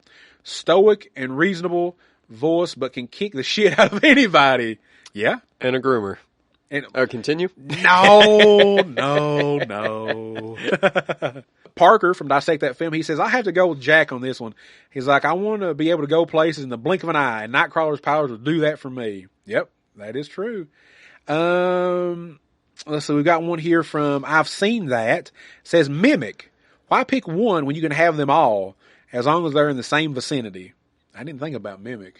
Stoic and reasonable voice, but can kick the shit out of anybody. Yeah. And a groomer. And Continue? No. Parker from Dissect That Film, he says, I have to go with Jack on this one. He's like, I want to be able to go places in the blink of an eye, and Nightcrawler's powers will do that for me. Yep, that is true. Let's see, we've got one here from I've Seen That. It says, Mimic. Why pick one when you can have them all, as long as they're in the same vicinity? I didn't think about Mimic.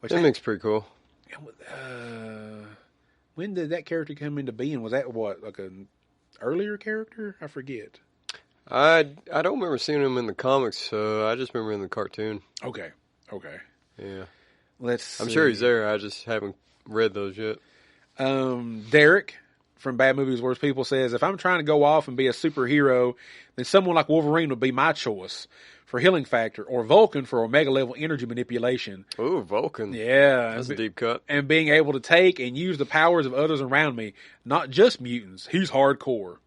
Mimic's pretty cool. When did that character come into being? Was that like an earlier character? I forget. I don't remember seeing him in the comics. I just remember in the cartoon. Okay. Yeah. Let's see. I'm sure he's there. I just haven't read those yet. Derek from Bad Movies Worst People says, if I'm trying to go off and be a superhero, then someone like Wolverine would be my choice for healing factor, or Vulcan for Omega level energy manipulation. Ooh, Vulcan. Yeah. That's a deep cut. And being able to take and use the powers of others around me, not just mutants. He's hardcore.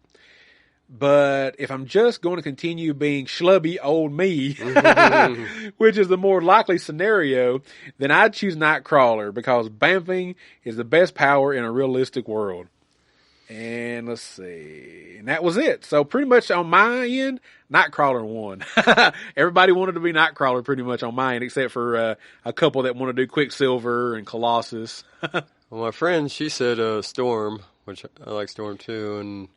But if I'm just going to continue being schlubby old me, which is the more likely scenario, then I'd choose Nightcrawler because bamfing is the best power in a realistic world. And let's see. And that was it. So pretty much on my end, Nightcrawler won. Everybody wanted to be Nightcrawler pretty much on my end, except for a couple that want to do Quicksilver and Colossus. Well, my friend, she said Storm, which I like Storm too, and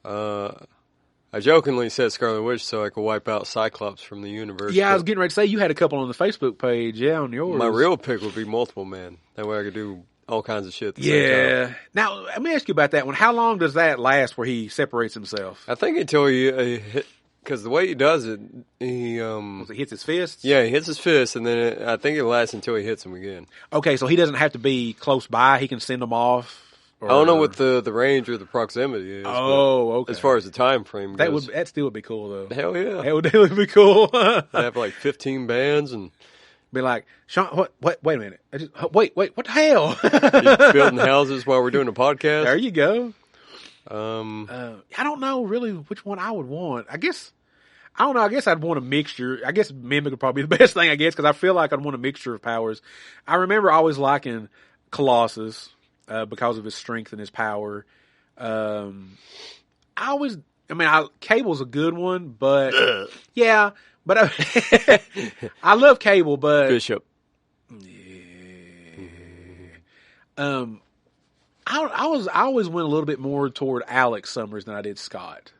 I jokingly said Scarlet Witch so I could wipe out Cyclops from the universe. Yeah, I was getting ready to say you had a couple on the Facebook page. Yeah, on yours. My real pick would be Multiple Man. That way I could do all kinds of shit at the same time. Now, let me ask you about that one. How long does that last where he separates himself? I think until he hit, because the way he does it, he hits his fists? Yeah, he hits his fist, and then I think it lasts until he hits him again. Okay, so he doesn't have to be close by. He can send them off. I don't know what the range or the proximity is. Oh, okay. As far as the time frame goes. That still would be cool, though. Hell yeah. That would definitely be cool. They have like 15 bands and... Be like, Sean, wait a minute. Wait, what the hell? You're building houses while we're doing a podcast. There you go. I don't know really which one I would want. I don't know. I guess I'd want a mixture. I guess Mimic would probably be the best thing, I guess, because I feel like I'd want a mixture of powers. I remember always liking Colossus because of his strength and his power. Cable's a good one, but yeah. But I love Cable, but Bishop. I always went a little bit more toward Alex Summers than I did Scott.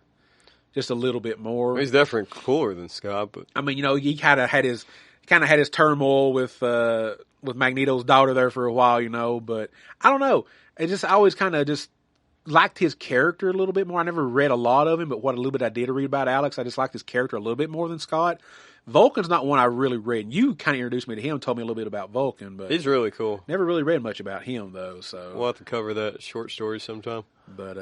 Just a little bit more. He's definitely cooler than Scott, but I mean, he kind of had his turmoil with Magneto's daughter there for a while, but I don't know. I always kind of just liked his character a little bit more. I never read a lot of him, but what a little bit I did read about Alex, I just liked his character a little bit more than Scott. Vulcan's not one I really read. You kind of introduced me to him, told me a little bit about Vulcan, but he's really cool. Never really read much about him though. So we'll have to cover that short story sometime. But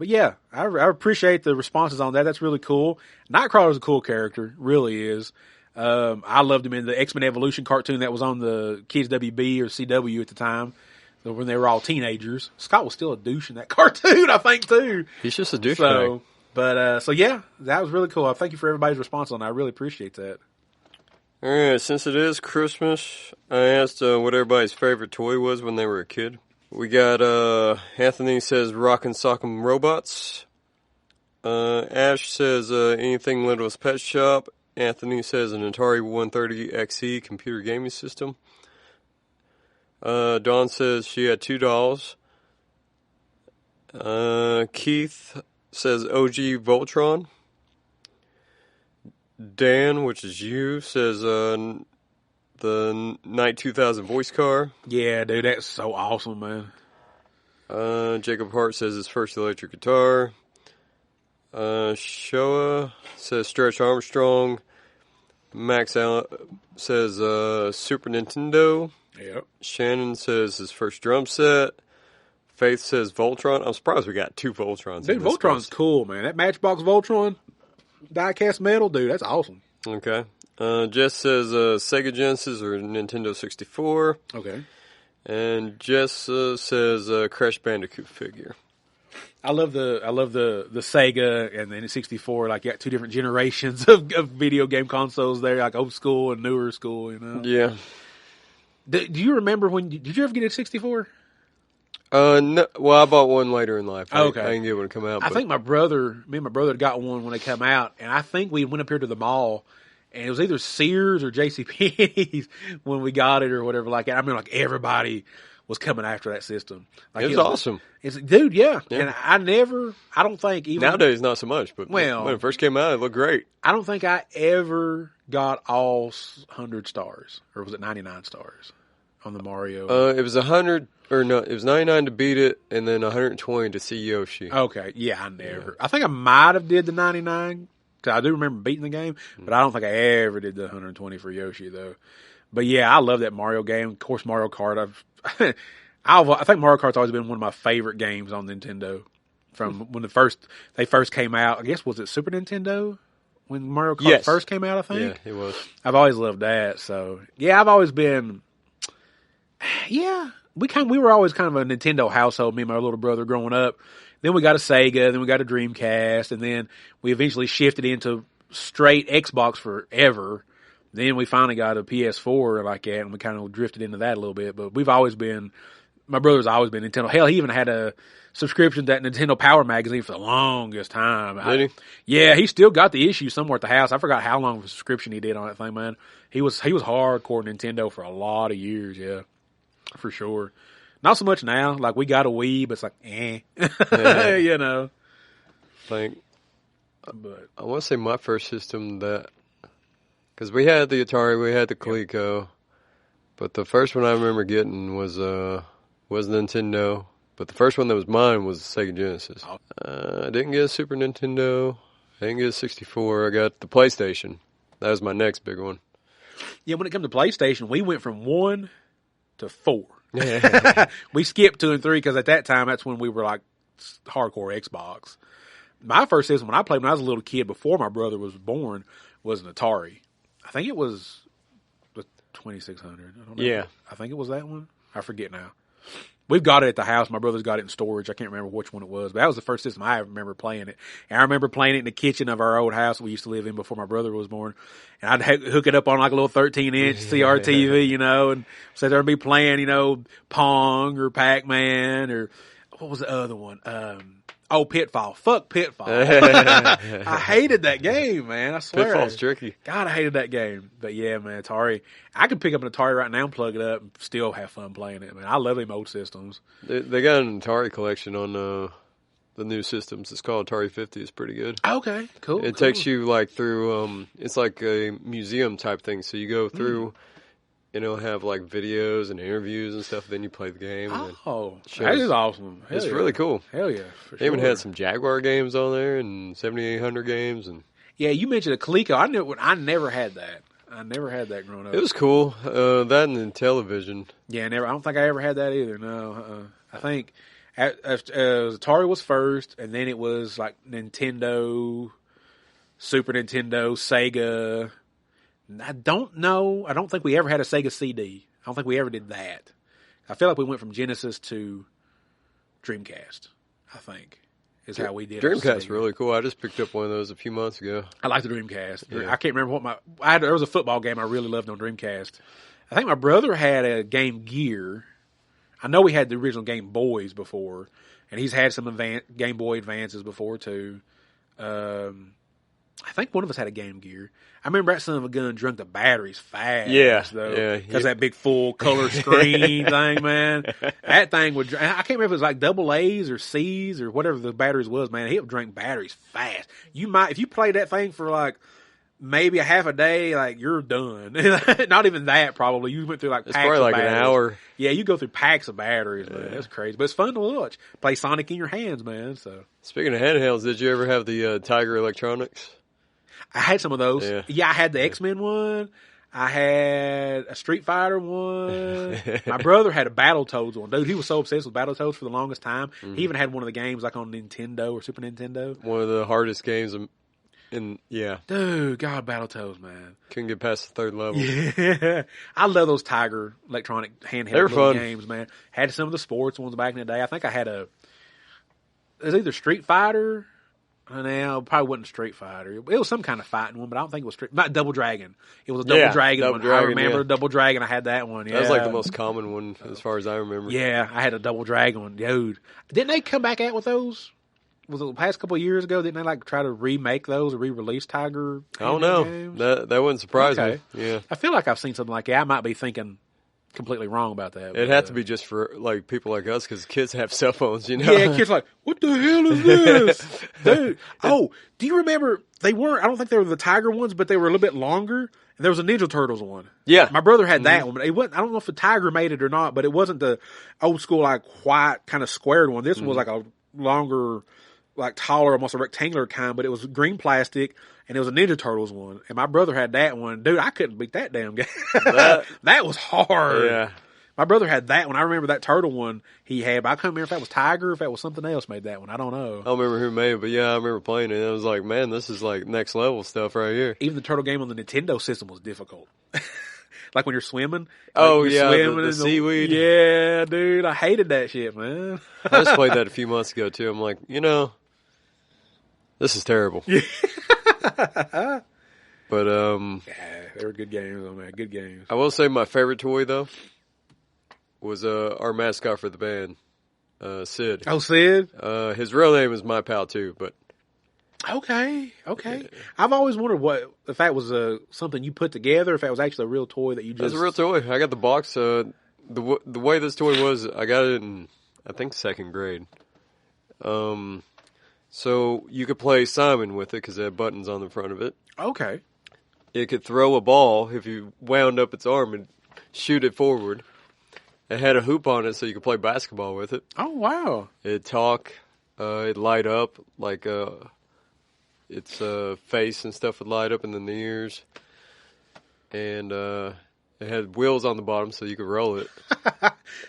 yeah, I appreciate the responses on that. That's really cool. Nightcrawler's a cool character, really is. I loved him in the X-Men Evolution cartoon that was on the Kids WB or CW at the time, when they were all teenagers. Scott was still a douche in that cartoon, I think, too. He's just a douchebag. So yeah, that was really cool. Thank you for everybody's response on that. I really appreciate that. All right, since it is Christmas, I asked what everybody's favorite toy was when they were a kid. We got Anthony says Rockin' Sock'em Robots. Ash says anything Littlest Pet Shop. Anthony says an Atari 130 XE computer gaming system. Dawn says she had 2 dolls. Keith says OG Voltron. Dan, which is you, says the Night 2000 voice car. Yeah, dude, that's so awesome, man. Jacob Hart says his first electric guitar. Showa says Stretch Armstrong. Max Allen says Super Nintendo. Yep. Shannon says his first drum set. Faith says Voltron. I'm surprised we got 2 Voltrons. Dude, Voltron's cool, man. That Matchbox Voltron, die-cast metal, dude, that's awesome. Okay. Jess says Sega Genesis or Nintendo 64. Okay. And Jess says Crash Bandicoot figure. I love the Sega and the 64. Like, you got 2 different generations of video game consoles there, like old school and newer school, Yeah. Do you remember did you ever get a 64? No, well, I bought one later in life. Okay. I didn't get one to come out. I think me and my brother got one when they come out, and I think we went up here to the mall, and it was either Sears or JCPenney's when we got it or whatever like that. I mean, like, everybody was coming after that system. Like, it was awesome. Dude, yeah. And I don't think even... Nowadays, not so much, but when it first came out, it looked great. I don't think I ever got all 100 stars, or was it 99 stars on the Mario? It was 100, or no, it was 99 to beat it, and then 120 to see Yoshi. Okay, yeah, I never. Yeah. I think I might have did the 99, because I do remember beating the game, but I don't think I ever did the 120 for Yoshi, though. But yeah, I love that Mario game. Of course, Mario Kart, I think Mario Kart's always been one of my favorite games on Nintendo. from when they first came out. I guess, was it Super Nintendo when Mario Kart Yes. first came out, I think? Yeah, it was. I've always loved that. So, yeah, I've always been, yeah, we were always kind of a Nintendo household, me and my little brother growing up. Then we got a Sega, then we got a Dreamcast, and then we eventually shifted into straight Xbox forever. Then we finally got a PS4 like that, and we kind of drifted into that a little bit. But my brother's always been Nintendo. Hell, he even had a subscription to that Nintendo Power magazine for the longest time. Did he? Yeah, he still got the issue somewhere at the house. I forgot how long of a subscription he did on that thing, man. He was hardcore Nintendo for a lot of years, yeah, for sure. Not so much now. Like, we got a Wii, but it's like, Yeah. you know. Like, But I want to say my first system because we had the Atari, we had the Coleco, but the first one I remember getting was Nintendo. But the first one that was mine was the Sega Genesis. I didn't get a Super Nintendo. I didn't get a 64. I got the PlayStation. That was my next big one. yeah, when it comes to PlayStation, we went from 1 to 4. Yeah. We skipped 2 and 3 because at that time, that's when we were like hardcore Xbox. My first system when I played when I was a little kid before my brother was born was an Atari. I think it was the 2600. I don't know. Yeah. I think it was that one. I forget now. We've got it at the house. My brother's got it in storage. I can't remember which one it was, but that was the first system I remember playing it. And I remember playing it in the kitchen of our old house we used to live in before my brother was born. And I'd hook it up on like a little 13-inch CRTV, you know, and sit there and be playing, you know, Pong or Pac-Man or what was the other one? Pitfall. Fuck Pitfall. I hated that game, man. I swear. Pitfall's tricky. God, I hated that game. But yeah, man, Atari. I could pick up an Atari right now and plug it up and still have fun playing it, man. I love them old systems. They got an Atari collection on the new systems. It's called Atari 50. It's pretty good. Okay, cool. It takes you like through, it's like a museum type thing. So you go through, and it'll have like videos and interviews and stuff. Then you play the game. And then That is awesome. Hell it's yeah. really cool. Hell yeah, for They even sure. had some Jaguar games on there and 7800 games. And Yeah, you mentioned a Coleco. I never had that. I never had that growing up. it was cool. That and then television. Yeah, never. I don't think I ever had that either. No, I think Atari was first, and then it was like Nintendo, Super Nintendo, Sega. I don't know. I don't think we ever had a Sega CD. I don't think we ever did that. I feel like we went from Genesis to Dreamcast, I think, is how we did it. Dreamcast's really cool. I just picked up one of those a few months ago. I like the Dreamcast. Yeah. I can't remember what there was a football game I really loved on Dreamcast. I think my brother had a Game Gear. I know we had the original Game Boys before, and he's had some Game Boy Advances before too. I think one of us had a Game Gear. I remember that son of a gun drunk the batteries fast. Yeah, though, yeah. because that big full color screen thing, man. That thing would. I can't remember if it was like double A's or C's or whatever the batteries was, man. He would drink batteries fast. If you played that thing for like maybe a half a day, like you're done. Not even that, probably. You went through like It's packs probably of like batteries. an hour. Yeah, you go through packs of batteries, man. That's crazy, but it's fun to watch. Play Sonic in your hands, man. So Speaking of handhelds, did you ever have the Tiger Electronics? I had some of those. Yeah. I had the X-Men one. I had a Street Fighter one. My brother had a Battletoads one. Dude, he was so obsessed with Battletoads for the longest time. He even had one of the games like on Nintendo or Super Nintendo. One of the hardest games Dude, God, Battletoads, man. couldn't get past the third level. Yeah. I love those Tiger electronic handheld They were little fun. games, man. Had some of the sports ones back in the day. I think I had it was either Street Fighter. No, probably wasn't Street Fighter. It was some kind of fighting one, but I don't think it was not Double Dragon. It was a Double Dragon Double one. Dragon, I remember yeah. Double Dragon. I had that one. Yeah. That was like the most common one as far as I remember. Yeah, I had a Double Dragon one, dude. Didn't they come back out with those? Was it the past couple of years ago? Didn't they like try to remake those or re-release Tiger? I don't know. games? That wouldn't surprise Okay. me. Yeah. I feel like I've seen something like that. I might be thinking completely wrong about that. It'd have to be just for like people like us because kids have cell phones, you know? Yeah, kids are like, what the hell is this? Dude. Oh, do you remember I don't think they were the Tiger ones, but they were a little bit longer. And there was a Ninja Turtles one. Yeah. My brother had that one, but it wasn't, I don't know if the Tiger made it or not, but it wasn't the old school, like white kind of squared one. This one was like a longer, like taller, almost a rectangular kind, but it was green plastic and it was a Ninja Turtles one. And my brother had that one. Dude, I couldn't beat that damn game. That was hard. Yeah. My brother had that one. I remember that turtle one he had, but I couldn't remember if that was Tiger or if that was something else made that one. I don't know. I don't remember who made it, but yeah, I remember playing it. And I was like, man, this is like next level stuff right here. Even the turtle game on the Nintendo system was difficult. Like when you're swimming. Oh, like you're yeah, swimming the in seaweed. Yeah, dude. I hated that shit, man. I just played that a few months ago, too. I'm like, this is terrible. But, Yeah, they were good games, man. Good games. I will say my favorite toy, though, was our mascot for the band, Sid. Oh, Sid? His real name is My Pal, too, but... Okay. I've always wondered if that was something you put together, if that was actually a real toy that you just... It's a real toy. I got the box. The way this toy was, I got it in, I think, 2nd grade. So you could play Simon with it because it had buttons on the front of it. Okay. It could throw a ball if you wound up its arm and shoot it forward. It had a hoop on it so you could play basketball with it. Oh, wow. It'd talk. It'd light up like... its face and stuff would light up, and then the ears. And it had wheels on the bottom so you could roll it.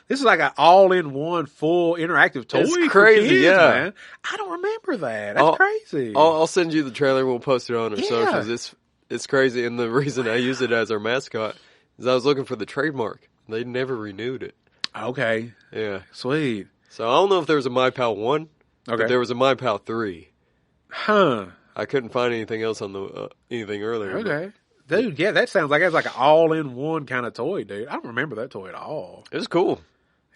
This is like an all-in-one full interactive toy. It's for crazy, kids, yeah. Man. I don't remember that. That's crazy. I'll send you the trailer and we'll post it on our Yeah. socials. It's crazy, and the reason I use it as our mascot is I was looking for the trademark. They never renewed it. Okay. Yeah. Sweet. So I don't know if there was a My Pal 1, Okay. but there was a My Pal 3. Huh. I couldn't find anything else on the anything earlier. Okay. Dude, yeah, that sounds like that's like an all-in-one kind of toy, dude. I don't remember that toy at all. It was cool.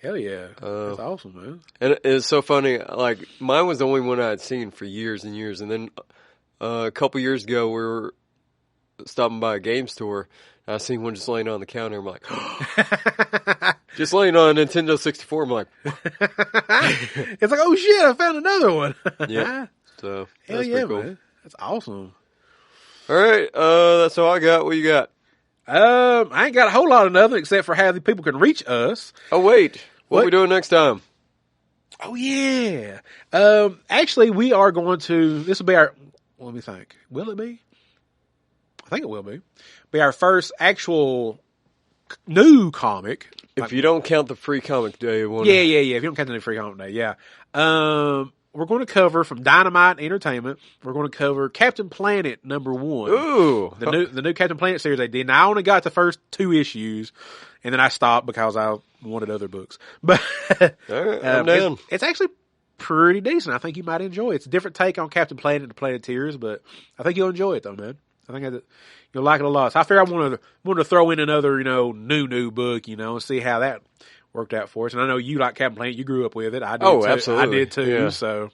Hell yeah. That's awesome, man. And it's so funny. Like, mine was the only one I had seen for years and years. And then a couple years ago, we were stopping by a game store. And I seen one just laying on the counter. I'm like, just laying on a Nintendo 64. I'm like, It's like, oh shit, I found another one. yeah. So Hell that's yeah, pretty cool. man. That's awesome. All right, that's all I got. What you got? I ain't got a whole lot of nothing except for how the people can reach us. Oh wait, what What? are we doing next time? Oh yeah. Actually, we are going to. This will be our. Let me think. Will it be? I think it will be. Be our first actual new comic. If you don't count the free comic day one, Yeah. If you don't count the new free comic day, yeah. We're going to cover from Dynamite Entertainment. We're going to cover Captain Planet #1. Ooh, The new Captain Planet series they did. And I only got the first 2 issues, and then I stopped because I wanted other books. But all right, I'm down. It's actually pretty decent. I think you might enjoy it. It's a different take on Captain Planet and the Planeteers, but I think you'll enjoy it though, man. I think you'll like it a lot. So I figure I want to throw in another, new book, and see how that worked out for us. And I know you like Captain Planet. You grew up with it. I did too. Absolutely. I did too. Yeah. So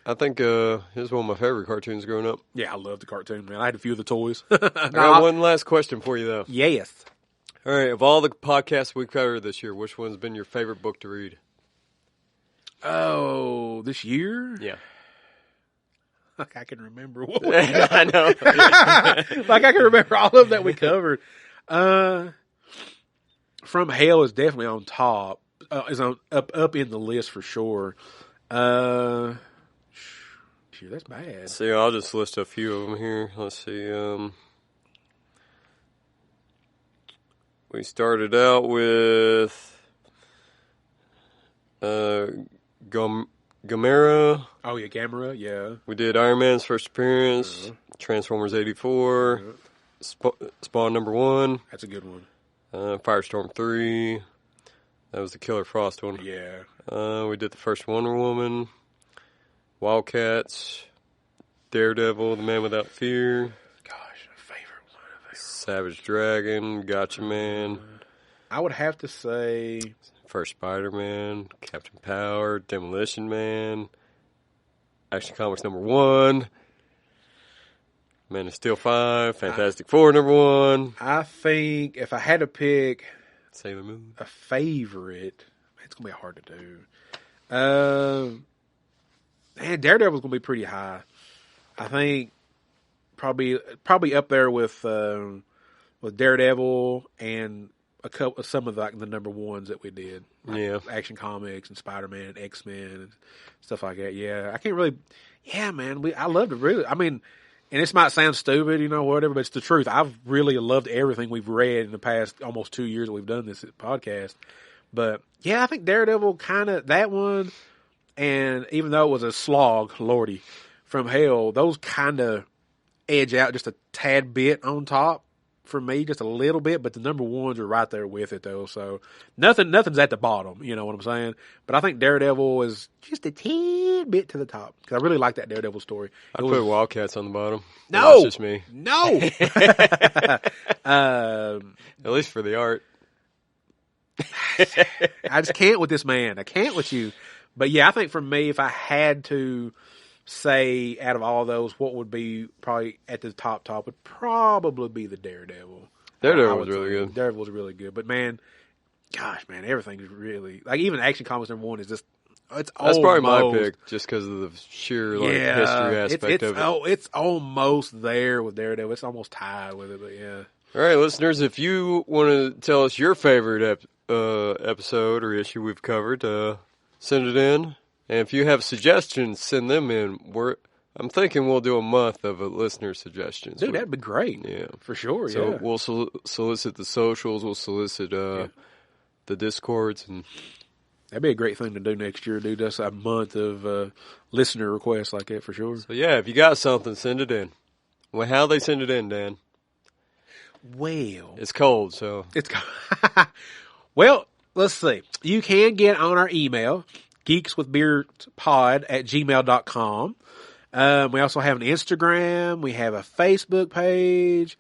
I think it's one of my favorite cartoons growing up. yeah, I love the cartoon, man. I had a few of the toys. I got one last question for you though. Yes. All right, of all the podcasts we've covered this year, which one's been your favorite book to read? Oh, this year? Yeah. Like I can remember what. I know. Like I can remember all of them that we covered. From Hell is definitely on top. Is on up in the list for sure. Shit, that's bad. See, I'll just list a few of them here. Let's see. We started out with Gamera. Oh yeah, Gamera. Yeah. We did Iron Man's first appearance. Transformers '84. Spawn #1. That's a good one. Firestorm 3. That was the Killer Frost one. Yeah. We did the first Wonder Woman. Wildcats. Daredevil, The Man Without Fear. Gosh, a favorite one. Savage Dragon. Gotcha Man. I would have to say. First Spider-Man. Captain Power. Demolition Man. Action Comics #1. Man of Steel 5. Fantastic Four #1. I think if I had to pick Sailor Moon. a favorite, it's gonna be hard to do. Man, Daredevil's gonna be pretty high. I think probably up there with Daredevil and a couple some of the #1s that we did. Yeah. Action Comics and Spider-Man and X-Men and stuff like that. Yeah, I can't really. Yeah, man, I love to really. I mean, and this might sound stupid, whatever, but it's the truth. I've really loved everything we've read in the past almost 2 years that we've done this podcast. But yeah, I think Daredevil that one, and even though it was a slog, Lordy, from hell, those kind of edge out just a tad bit on top for me, just a little bit, but the number ones are right there with it though. So nothing's at the bottom, you know what I'm saying? But I think Daredevil is just a tad bit to the top because I really like that Daredevil story. I put Wildcats on the bottom. No, that's just me. No, at least for the art. I just can't with this man. I can't with you. But yeah, I think for me, if I had to say out of all those, what would be probably at the top would probably be the Daredevil. Daredevil was really good. Daredevil was really good. But man, gosh, man, everything is really, like even Action Comics #1 is just, it's that's probably my pick just because of the sheer history aspect of it. Oh, it's almost there with Daredevil. It's almost tied with it, but yeah. All right, listeners, if you want to tell us your favorite episode or issue we've covered, send it in. And if you have suggestions, send them in. I'm thinking we'll do a month of listener suggestions. Dude, that'd be great. Yeah. For sure, so we'll solicit the socials. We'll solicit the Discords. And that'd be a great thing to do next year, dude. That's a month of listener requests like that for sure. So, yeah, if you got something, send it in. Well, how they send it in, Dan? Well, it's cold, so. It's cold. Well, let's see. You can get on our email, geekswithbeardspod@gmail.com. We also have an Instagram. We have a Facebook page.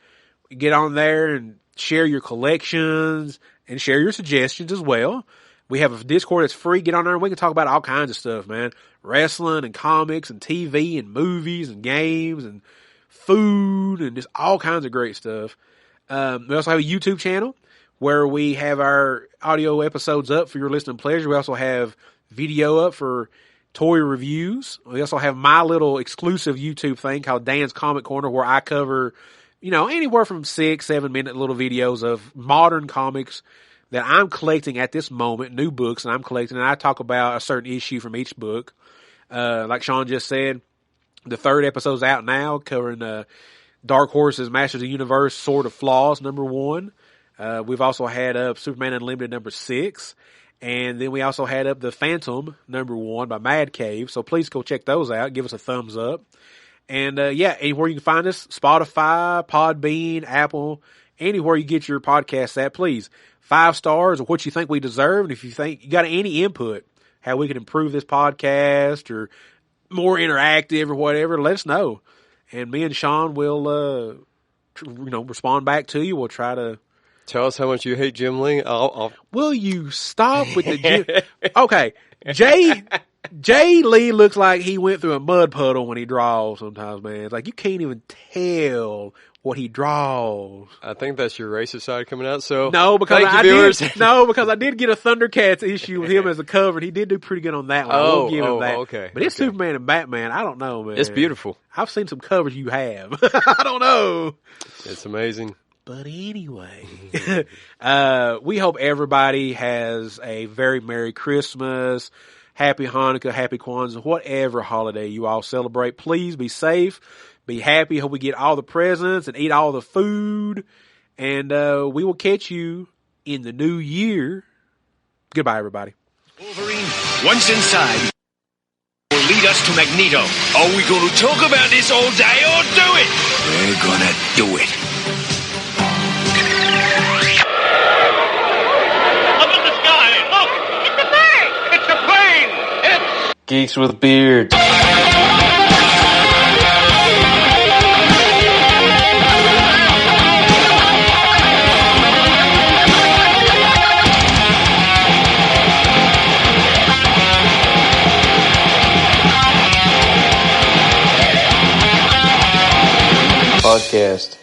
You get on there and share your collections and share your suggestions as well. We have a Discord that's free. Get on there and we can talk about all kinds of stuff, man. Wrestling and comics and TV and movies and games and food and just all kinds of great stuff. We also have a YouTube channel where we have our audio episodes up for your listening pleasure. We also have video up for toy reviews. We also have my little exclusive YouTube thing called Dan's Comic Corner where I cover, anywhere from 6-7 minute little videos of modern comics that I'm collecting at this moment, new books that I'm collecting, and I talk about a certain issue from each book. Like Sean just said, the 3rd episode's out now covering Dark Horse's Masters of the Universe Sword of Flaws #1. We've also had up Superman Unlimited #6. And then we also had up The Phantom #1 by Mad Cave. So please go check those out. Give us a thumbs up. And anywhere you can find us, Spotify, Podbean, Apple, anywhere you get your podcasts at, please. 5 stars or what you think we deserve. And if you think you got any input, how we can improve this podcast or more interactive or whatever, let us know. And me and Sean will, respond back to you. We'll try to. Tell us how much you hate Jim Lee. Will you stop with the Jim? Okay, Jay Lee looks like he went through a mud puddle when he draws sometimes, man. It's like you can't even tell what he draws. I think that's your racist side coming out. So no, because I did get a Thundercats issue with him as a cover, and he did do pretty good on that one. We'll give him that. Okay. But it's Superman and Batman. I don't know, man. It's beautiful. I've seen some covers you have. I don't know. It's amazing. But anyway, we hope everybody has a very Merry Christmas, Happy Hanukkah, Happy Kwanzaa, whatever holiday you all celebrate. Please be safe, be happy. Hope we get all the presents and eat all the food. And we will catch you in the new year. Goodbye, everybody. Wolverine, once inside, will lead us to Magneto. Are we going to talk about this all day or do it? We're going to do it. Geeks with Beards. Podcast.